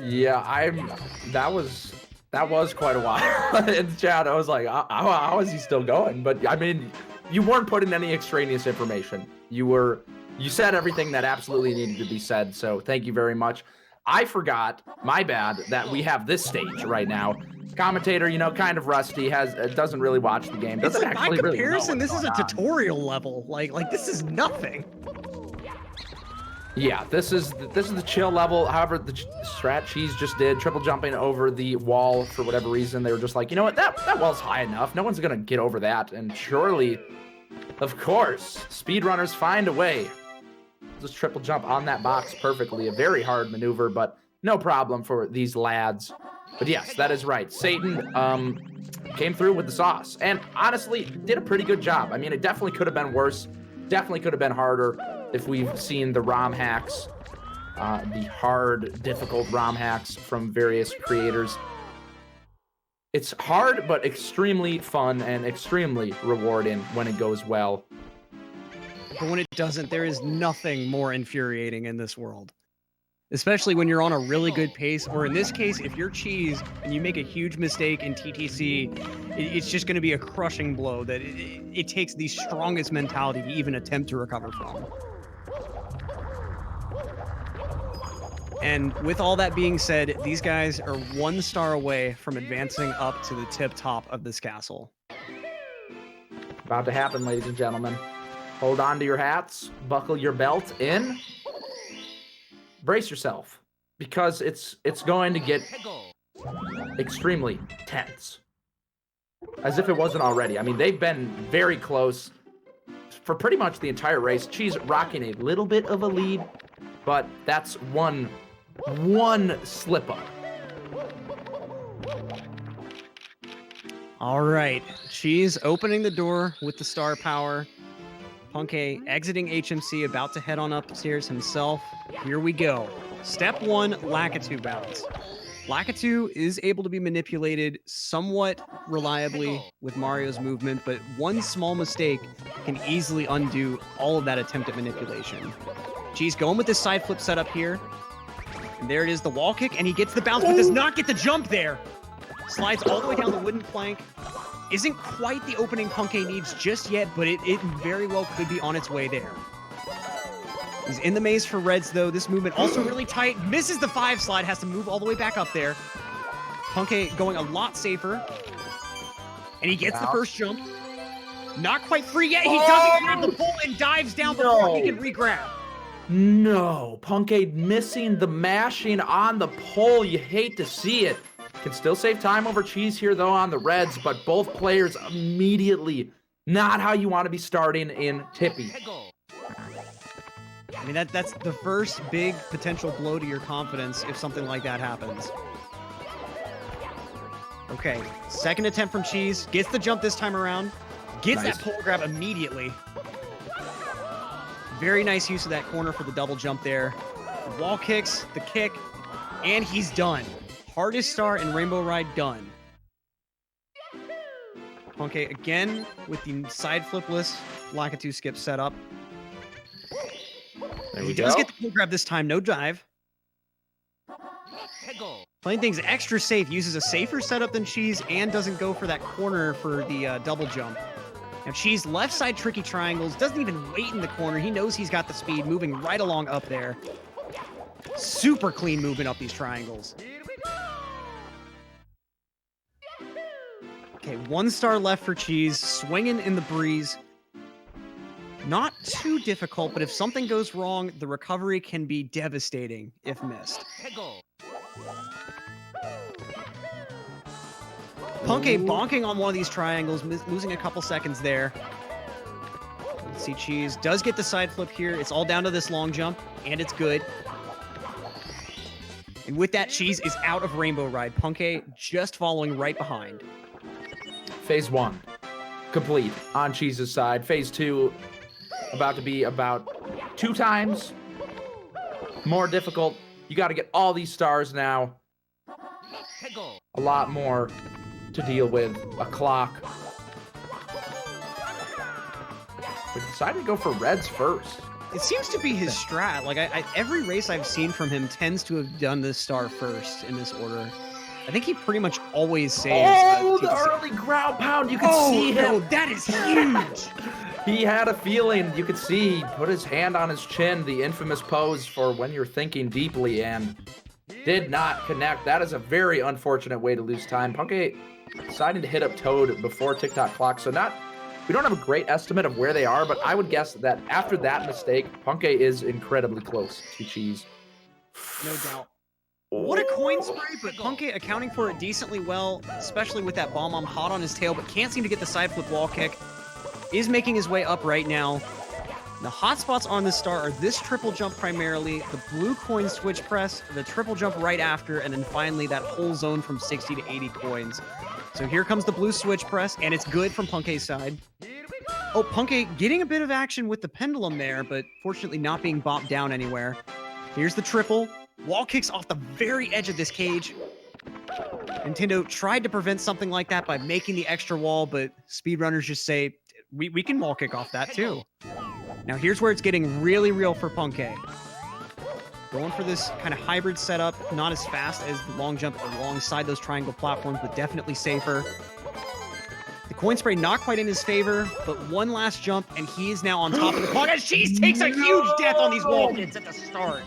Yeah, that was quite a while. In chat, I was like, how is he still going? But I mean, you weren't putting any extraneous information. You said everything that absolutely needed to be said, so thank you very much. I forgot, my bad, that we have this stage right now. Commentator, you know, kind of rusty, doesn't really watch the game. Doesn't like, actually by comparison, really know this is a tutorial level. Like this is nothing. Yeah, this is the chill level. However, the strat Cheese just did triple jumping over the wall for whatever reason. They were just like, you know what, that wall's high enough. No one's gonna get over that. And surely, of course, speedrunners find a way. Just triple jump on that box perfectly. A very hard maneuver, but no problem for these lads. But yes, that is right. Satan came through with the sauce, and honestly, did a pretty good job. I mean, it definitely could have been worse. Definitely could have been harder if we've seen the ROM hacks, the hard, difficult ROM hacks from various creators. It's hard, but extremely fun and extremely rewarding when it goes well. But when it doesn't, there is nothing more infuriating in this world. Especially when you're on a really good pace, or in this case, if you're Cheese and you make a huge mistake in TTC, it's just going to be a crushing blow that it takes the strongest mentality to even attempt to recover from. And with all that being said, these guys are 1 star away from advancing up to the tip top of this castle. About to happen, ladies and gentlemen. Hold on to your hats, buckle your belt in. Brace yourself, because it's going to get extremely tense. As if it wasn't already. I mean, they've been very close for pretty much the entire race. Cheese rocking a little bit of a lead, but that's one slip up. All right, Cheese opening the door with the star power. Punkay exiting HMC, about to head on upstairs himself. Here we go. Step 1, Lakitu Bounce. Lakitu is able to be manipulated somewhat reliably with Mario's movement, but one small mistake can easily undo all of that attempt at manipulation. Cheese going with this side flip setup here. And there it is, the wall kick, and he gets the bounce, but does not get the jump there. Slides all the way down the wooden plank. Isn't quite the opening Punkay needs just yet, but it very well could be on its way there. He's in the maze for Reds, though. This movement also really tight. Misses the 5 slide, has to move all the way back up there. Punkay going a lot safer. And he gets the first jump. Not quite free yet. He doesn't grab the pole and dives down before he can re-grab. No, Punkay missing the mashing on the pole. You hate to see it. Can still save time over Cheese here, though, on the Reds, but both players immediately not how you want to be starting in Tippy. mean, that's the first big potential blow to your confidence if something like that happens. Okay, second attempt from Cheese. Gets the jump this time around. Gets Nice. that pole grab immediately. Very nice use of that corner for the double jump there. The wall kicks, the kick, and he's done. Hardest star in Rainbow Ride done. Punkay again with the side flipless Lakitu skip setup. There He we does go. get the pole grab this time, no dive. Playing things extra safe, uses a safer setup than Cheese and doesn't go for that corner for the double jump. Now Cheese left side tricky triangles, doesn't even wait in the corner. He knows he's got the speed, moving right along up there. Super clean movement up these triangles. Okay, 1 star left for Cheese, swinging in the breeze. Not too difficult, but if something goes wrong, the recovery can be devastating if missed. Punkay bonking on one of these triangles, losing a couple seconds there. Let's see, Cheese does get the side flip here. It's all down to this long jump, and it's good. And with that, Cheese is out of Rainbow Ride. Punkay just following right behind. Phase 1 complete on Cheese's side. Phase 2 about to be about 2 times more difficult. You got to get all these stars now. A lot more to deal with. A clock. We decided to go for reds first. It seems to be his strat. Like every race I've seen from him tends to have done this star first in this order. I think he pretty much always saves. Oh, the early ground pound. You could see him. No, that is huge. He had a feeling. You could see he put his hand on his chin, the infamous pose for when you're thinking deeply, and did not connect. That is a very unfortunate way to lose time. Punkay deciding to hit up Toad before TikTok clock. So we don't have a great estimate of where they are, but I would guess that after that mistake, Punkay is incredibly close to Cheese. No doubt. What a coin spray, but Punkay accounting for it decently well, especially with that bomb hot on his tail, but can't seem to get the side flip wall kick. Is making his way up right now. The hot spots on this star are this triple jump primarily, the blue coin switch press, the triple jump right after, and then finally that whole zone from 60 to 80 coins. So here comes the blue switch press, and it's good from Punkay's side. Oh, Punkay getting a bit of action with the pendulum there, but fortunately not being bopped down anywhere. Here's the triple. Wall kicks off the very edge of this cage. Nintendo tried to prevent something like that by making the extra wall, but speedrunners just say, we can wall kick off that too. Now here's where it's getting really real for Punkay. Going for this kind of hybrid setup, not as fast as the long jump alongside those triangle platforms, but definitely safer. The coin spray not quite in his favor, but one last jump, and he is now on top of the clock as Cheese takes a huge death on these wall kicks at the start.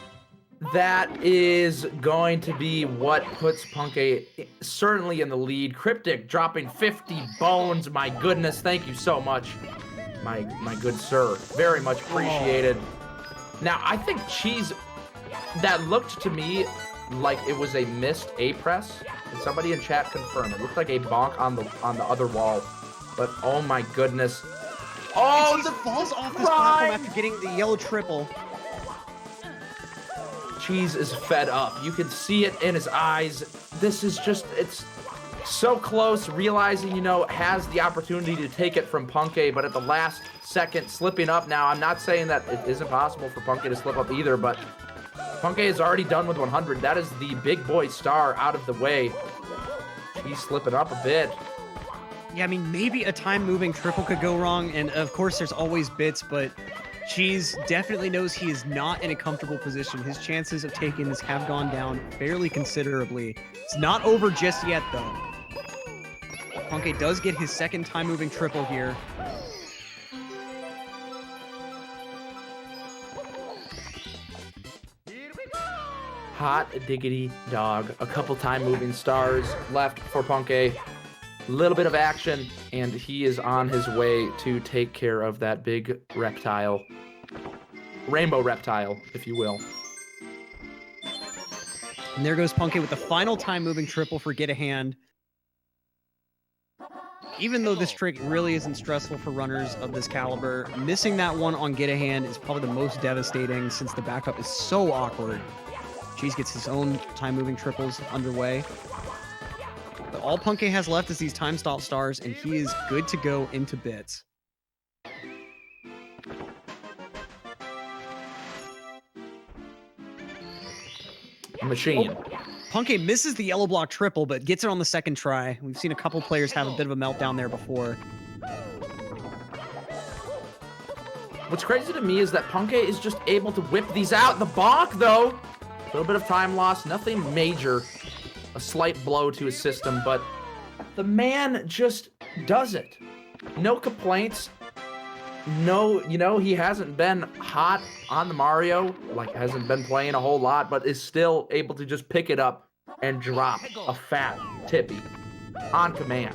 That is going to be what puts Punkay certainly in the lead. Cryptic dropping 50 bones. My goodness, thank you so much, my good sir. Very much appreciated. Now, I think Cheese, that looked to me like it was a missed A press. Can somebody in chat confirm? It looked like a bonk on the other wall. But oh my goodness. Oh, the falls off this platform after getting the yellow triple. Cheese is fed up. You can see it in his eyes. This is just, it's so close, realizing, has the opportunity to take it from Punkay, but at the last second, slipping up. Now, I'm not saying that it isn't possible for Punkay to slip up either, but Punkay is already done with 100. That is the big boy star out of the way. He's slipping up a bit. Yeah, I mean, maybe a time-moving triple could go wrong, and of course there's always bits, but Cheese definitely knows he is not in a comfortable position. His chances of taking this have gone down fairly considerably. It's not over just yet, though. Punkay does get his second time-moving triple here. Hot diggity dog. A couple time-moving stars left for Punkay. Little bit of action, and he is on his way to take care of that big reptile. Rainbow reptile, if you will. And there goes Punkay with the final time-moving triple for Get a Hand. even though this trick really isn't stressful for runners of this caliber, missing that one on get a hand is probably the most devastating since the backup is so awkward. Cheese gets his own time moving triples underway. But all Punkay has left is these time stop stars, and he is good to go into bits. Machine. Punkay misses the yellow block triple, but gets it on the second try. We've seen a couple players have a bit of a meltdown there before. What's crazy to me is that Punkay is just able to whip these out. The bonk, though, a little bit of time loss, nothing major. A slight blow to his system, but the man just does it. No complaints. No, he hasn't been hot on the Mario, like hasn't been playing a whole lot, but is still able to just pick it up and drop a fat tippy on command.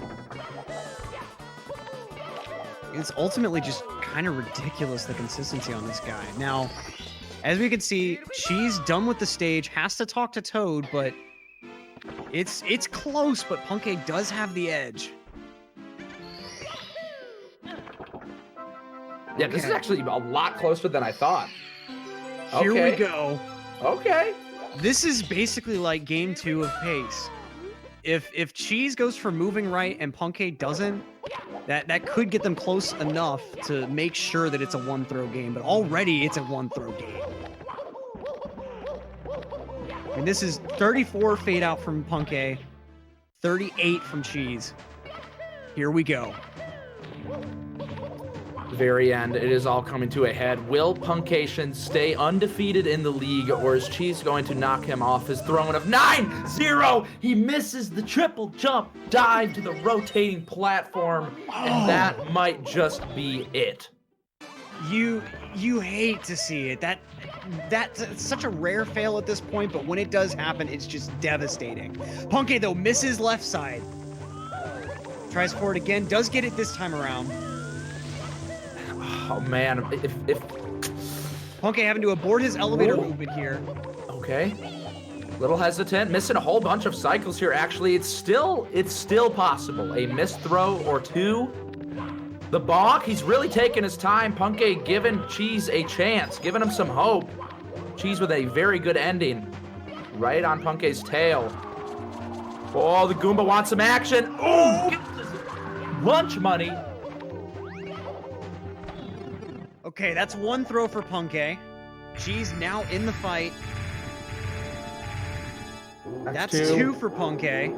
It's ultimately just kind of ridiculous, the consistency on this guy. Now, as we can see, Cheese done with the stage, has to talk to Toad, but it's close, but Punkay does have the edge. Yeah, this is actually a lot closer than I thought. Here we go. Okay. This is basically like game 2 of pace. If Cheese goes for moving right and Punkay doesn't, that could get them close enough to make sure that it's a one-throw game, but already it's a one-throw game. And this is 34 fade out from Punkay, 38 from Cheese. Here we go. Very end, it is all coming to a head. Will puncayshun stay undefeated in the league, or is Cheese going to knock him off his throne of 9-0? He misses the triple jump dive to the rotating platform, and that might just be it. You hate to see it. That's such a rare fail at this point, but when it does happen, it's just devastating. Punkay, though, misses left side. Tries for it again, does get it this time around. Oh man, if Punkay having to abort his elevator movement here. Okay. Little hesitant, missing a whole bunch of cycles here. Actually, it's still possible. A missed throw or two. The bonk, he's really taking his time. Punkay giving Cheese a chance, giving him some hope. Cheese with a very good ending. Right on Punkay's tail. Oh, the Goomba wants some action. Oh, lunch money. Okay, that's one throw for Punkay. Cheese now in the fight. That's two for Punkay.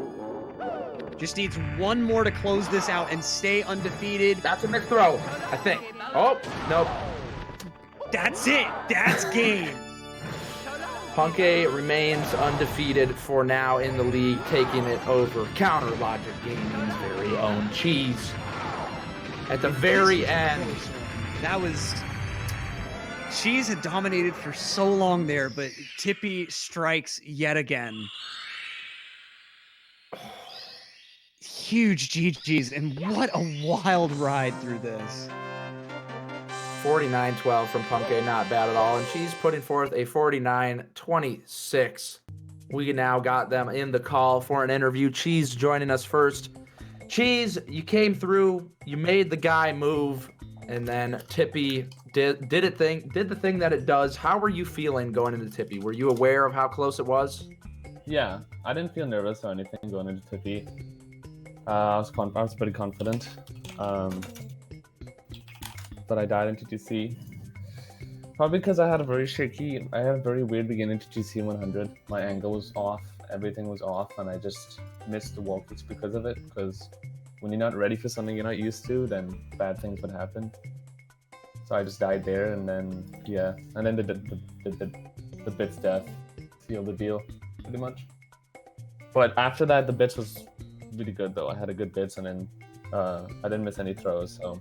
Just needs one more to close this out and stay undefeated. That's a missed throw, I think. Oh, nope. That's it. That's game. Punkay remains undefeated for now in the league, taking it over Counter Logic Gaming's very own Cheese. At the very end. That was... Cheese had dominated for so long there, but Tippy strikes yet again. Huge GGs, and what a wild ride through this. 49-12 from Punkay, not bad at all. And Cheese putting forth a 49-26. We now got them in the call for an interview. Cheese joining us first. Cheese, you came through, you made the guy move, and then Tippy did the thing that it does. How were you feeling going into Tippy? Were you aware of how close it was? Yeah, I didn't feel nervous or anything going into Tippy. I was pretty confident, but I died into GC. Probably because I had a very weird beginning to GC 100. My angle was off, everything was off, and I just missed the wall kicks because of it. Because when you're not ready for something you're not used to, then bad things would happen. So I just died there, and then and then the bits death sealed the deal, pretty much. But after that, the bits was really good though. I had a good bits, and then I didn't miss any throws. So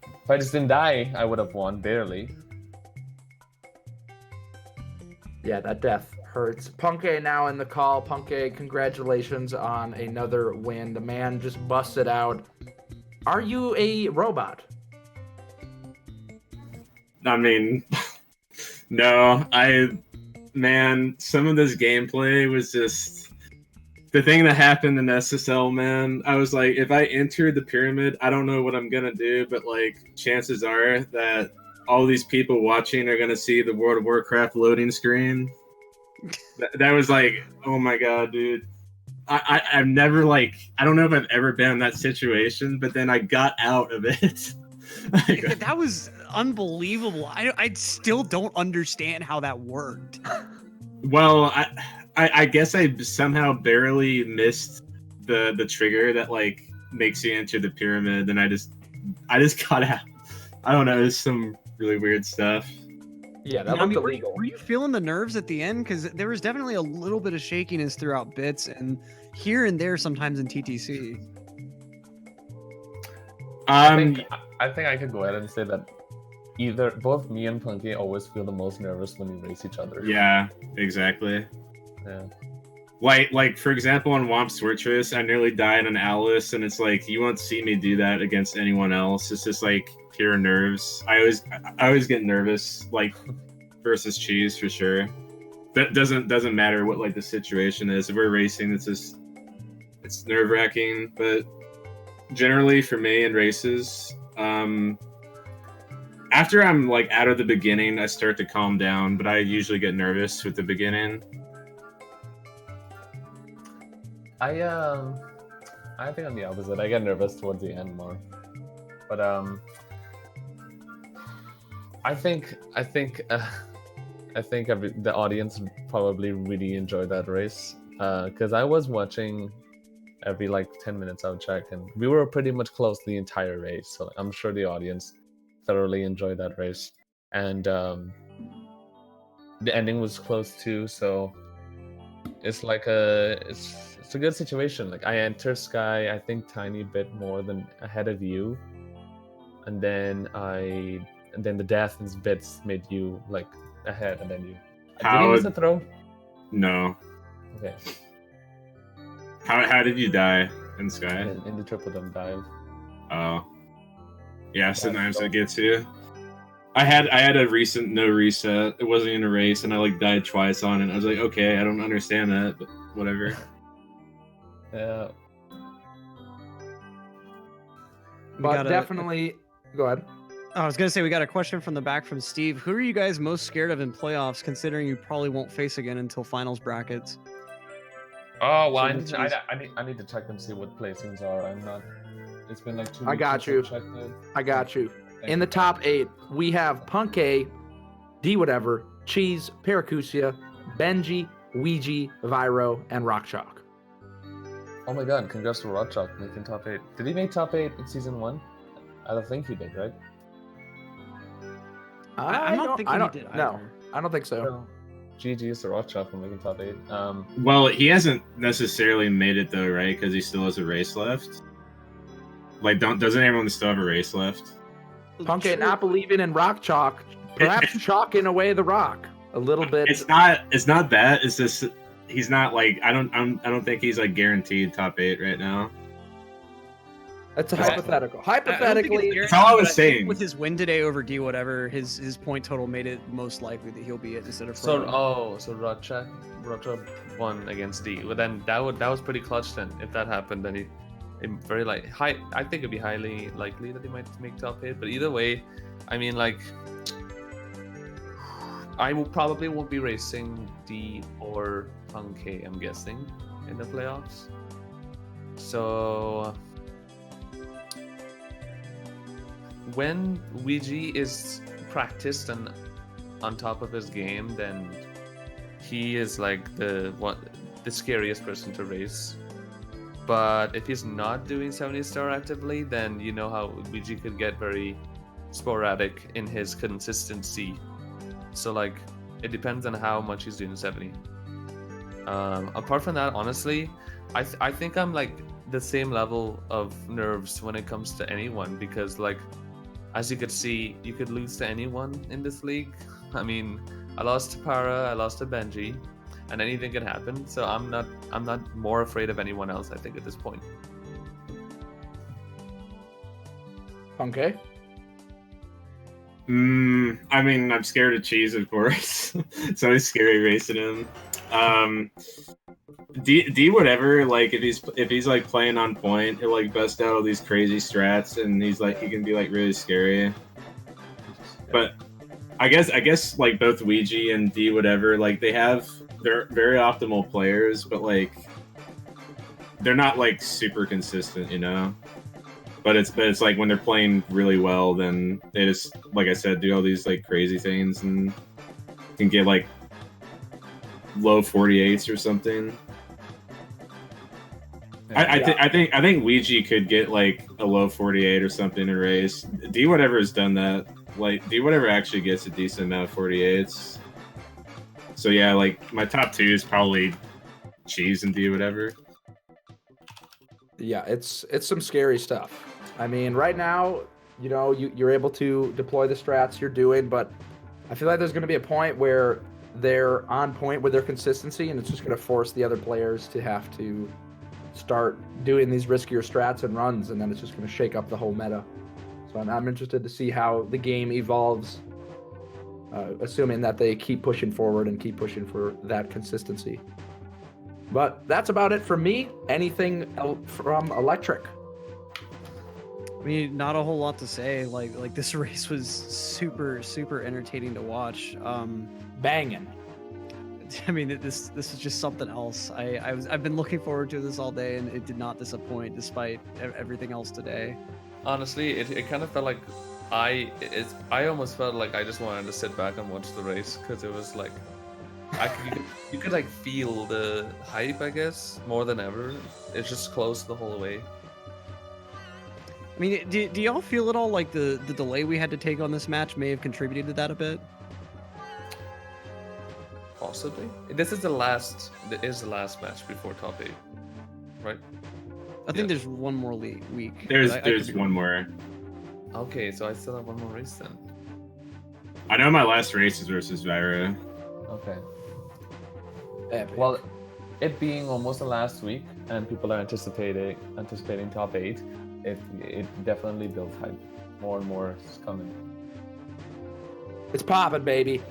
if I just didn't die, I would have won barely. Yeah, that death hurts. Punkay now in the call. Punkay, congratulations on another win. The man just busted out. Are you a robot? I mean, no, some of this gameplay was just the thing that happened in SSL, man, I was like, if I enter the pyramid, I don't know what I'm gonna do, but like, chances are that all these people watching are gonna see the World of Warcraft loading screen. That was like, oh my god, dude. I've never like, I don't know if I've ever been in that situation, but then I got out of it. That was unbelievable. I still don't understand how that worked. Well, I guess I somehow barely missed the trigger that like makes you enter the pyramid, and I just got out. I don't know, it's some really weird stuff. Yeah, that I looked mean, illegal. were you feeling the nerves at the end? Because there was definitely a little bit of shakiness throughout bits and here and there sometimes in TTC. I think I could go ahead and say that both me and Punky always feel the most nervous when we race each other. Yeah, exactly. Yeah. Like for example, on Womp's Fortress, I nearly died on Alice, and it's like you won't see me do that against anyone else. It's just like pure nerves. I always get nervous, like versus Cheese for sure. That doesn't matter what like the situation is. If we're racing, it's nerve wracking. But generally, for me in races, after I'm like out of the beginning, I start to calm down. But I usually get nervous with the beginning. I think I'm the opposite. I get nervous towards the end more. But I think the audience probably really enjoyed that race because I was watching every like 10 minutes. I would check, and we were pretty much close the entire race. So I'm sure the audience thoroughly enjoyed that race, and the ending was close too. So it's like it's a good situation. Like I entered Sky, I think tiny bit more than ahead of you, and then the death and bits made you like ahead, and then you. Did you miss a throw? No. Okay. How did you die in Sky? In the triple dump dive. Oh. Yeah, sometimes it gets you. I had a recent no reset. It wasn't in a race, and I like died twice on it. I was like, okay, I don't understand that, but whatever. Yeah. But definitely, go ahead. I was gonna say we got a question from the back from Steve. Who are you guys most scared of in playoffs, considering you probably won't face again until finals brackets? Oh well, I need to check and see what placings are. I'm not. It's been like 2 weeks. I got you. I got you. In the top 8, we have Punkay, D whatever, Cheese, Paracusia, Benji, Ouija, Viro, and Rock Chalk. Oh my god, congrats to Rock Chalk making top 8. Did he make top 8 in season 1? I don't think he did, right? I don't think he did either. No, I don't think so. No. GG's to Rock Chalk for making top 8. Well, he hasn't necessarily made it though, right? Because he still has a race left. Like, doesn't everyone still have a race left? Punkay not believing in Rock Chalk, perhaps chalking away the rock a little bit. It's not that. It's just he's not like I don't think he's like guaranteed top 8 right now. That's a hypothetical. Hypothetically, that's all I was saying. With his win today over D whatever, his point total made it most likely that he'll be it instead of. So Rock Chalk won against D. Well, then that was pretty clutch. Then if that happened, then he very like high. I think it'd be highly likely that he might make top 8. But either way, I mean like. I probably won't be racing D or Punkay, I'm guessing, in the playoffs. So when Ouija is practiced and on top of his game, then he is like the scariest person to race. But if he's not doing 70 star actively, then you know how Ouija could get very sporadic in his consistency. So like it depends on how much he's doing 70. Apart from that, honestly, I think I'm like the same level of nerves when it comes to anyone, because like as you could see, you could lose to anyone in this league. I mean, I lost to Para, I lost to Benji, and anything can happen. So I'm not more afraid of anyone else, I think, at this point. Punkay. I mean, I'm scared of Cheese, of course. It's always scary racing him. D whatever, like if he's like playing on point, he'll like bust out all these crazy strats, and he can be like really scary. But I guess like both Ouija and D whatever, like they're very optimal players, but like they're not like super consistent, you know. But it's like when they're playing really well, then they just, like I said, do all these like crazy things and can get like low 48s or something. I think Ouija could get like a low 48 or something in a race. D whatever has done that. Like D whatever actually gets a decent amount of 48s. So yeah, like my top 2 is probably Cheese and D whatever. Yeah, it's some scary stuff. I mean, right now, you know, you're able to deploy the strats you're doing, but I feel like there's going to be a point where they're on point with their consistency, and it's just going to force the other players to have to start doing these riskier strats and runs, and then it's just going to shake up the whole meta. So I'm interested to see how the game evolves, assuming that they keep pushing forward and keep pushing for that consistency. But that's about it for me. Anything from Electric? I mean, not a whole lot to say. Like this race was super entertaining to watch. Banging. I mean, this is just something else. I've been looking forward to this all day, and it did not disappoint despite everything else today. Honestly, it kind of felt like I almost felt like I just wanted to sit back and watch the race, because it was like you could like feel the hype, I guess, more than ever. It's just close the whole way. I mean, do y'all feel at all like the delay we had to take on this match may have contributed to that a bit? Possibly. This is the last match before top 8, right? I think there's one more week. There's one more. Okay, so I still have one more race then. I know my last race is versus Vira. Okay. Epic. Well, it being almost the last week and people are anticipating top 8, it definitely builds hype. More and more is coming. It's popping, baby.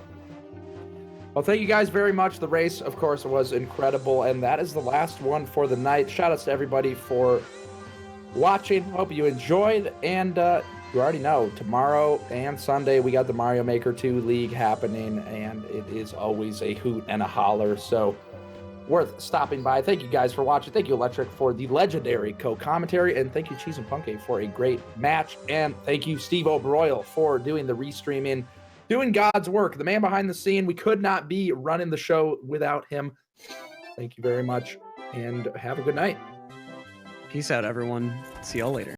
Well, thank you guys very much. The race, of course, was incredible, and that is the last one for the night. Shout outs to everybody for watching. Hope you enjoyed, and you already know, tomorrow and Sunday we got the Mario Maker 2 League happening, and it is always a hoot and a holler, so worth stopping by. Thank you guys for watching. Thank you, Electric, for the legendary co-commentary, and thank you, Cheese and Punkay, for a great match, and thank you, Steve O'Broyle, for doing the restreaming, doing God's work, the man behind the scene. We could not be running the show without him. Thank you very much, and have a good night. Peace out, everyone. See y'all later.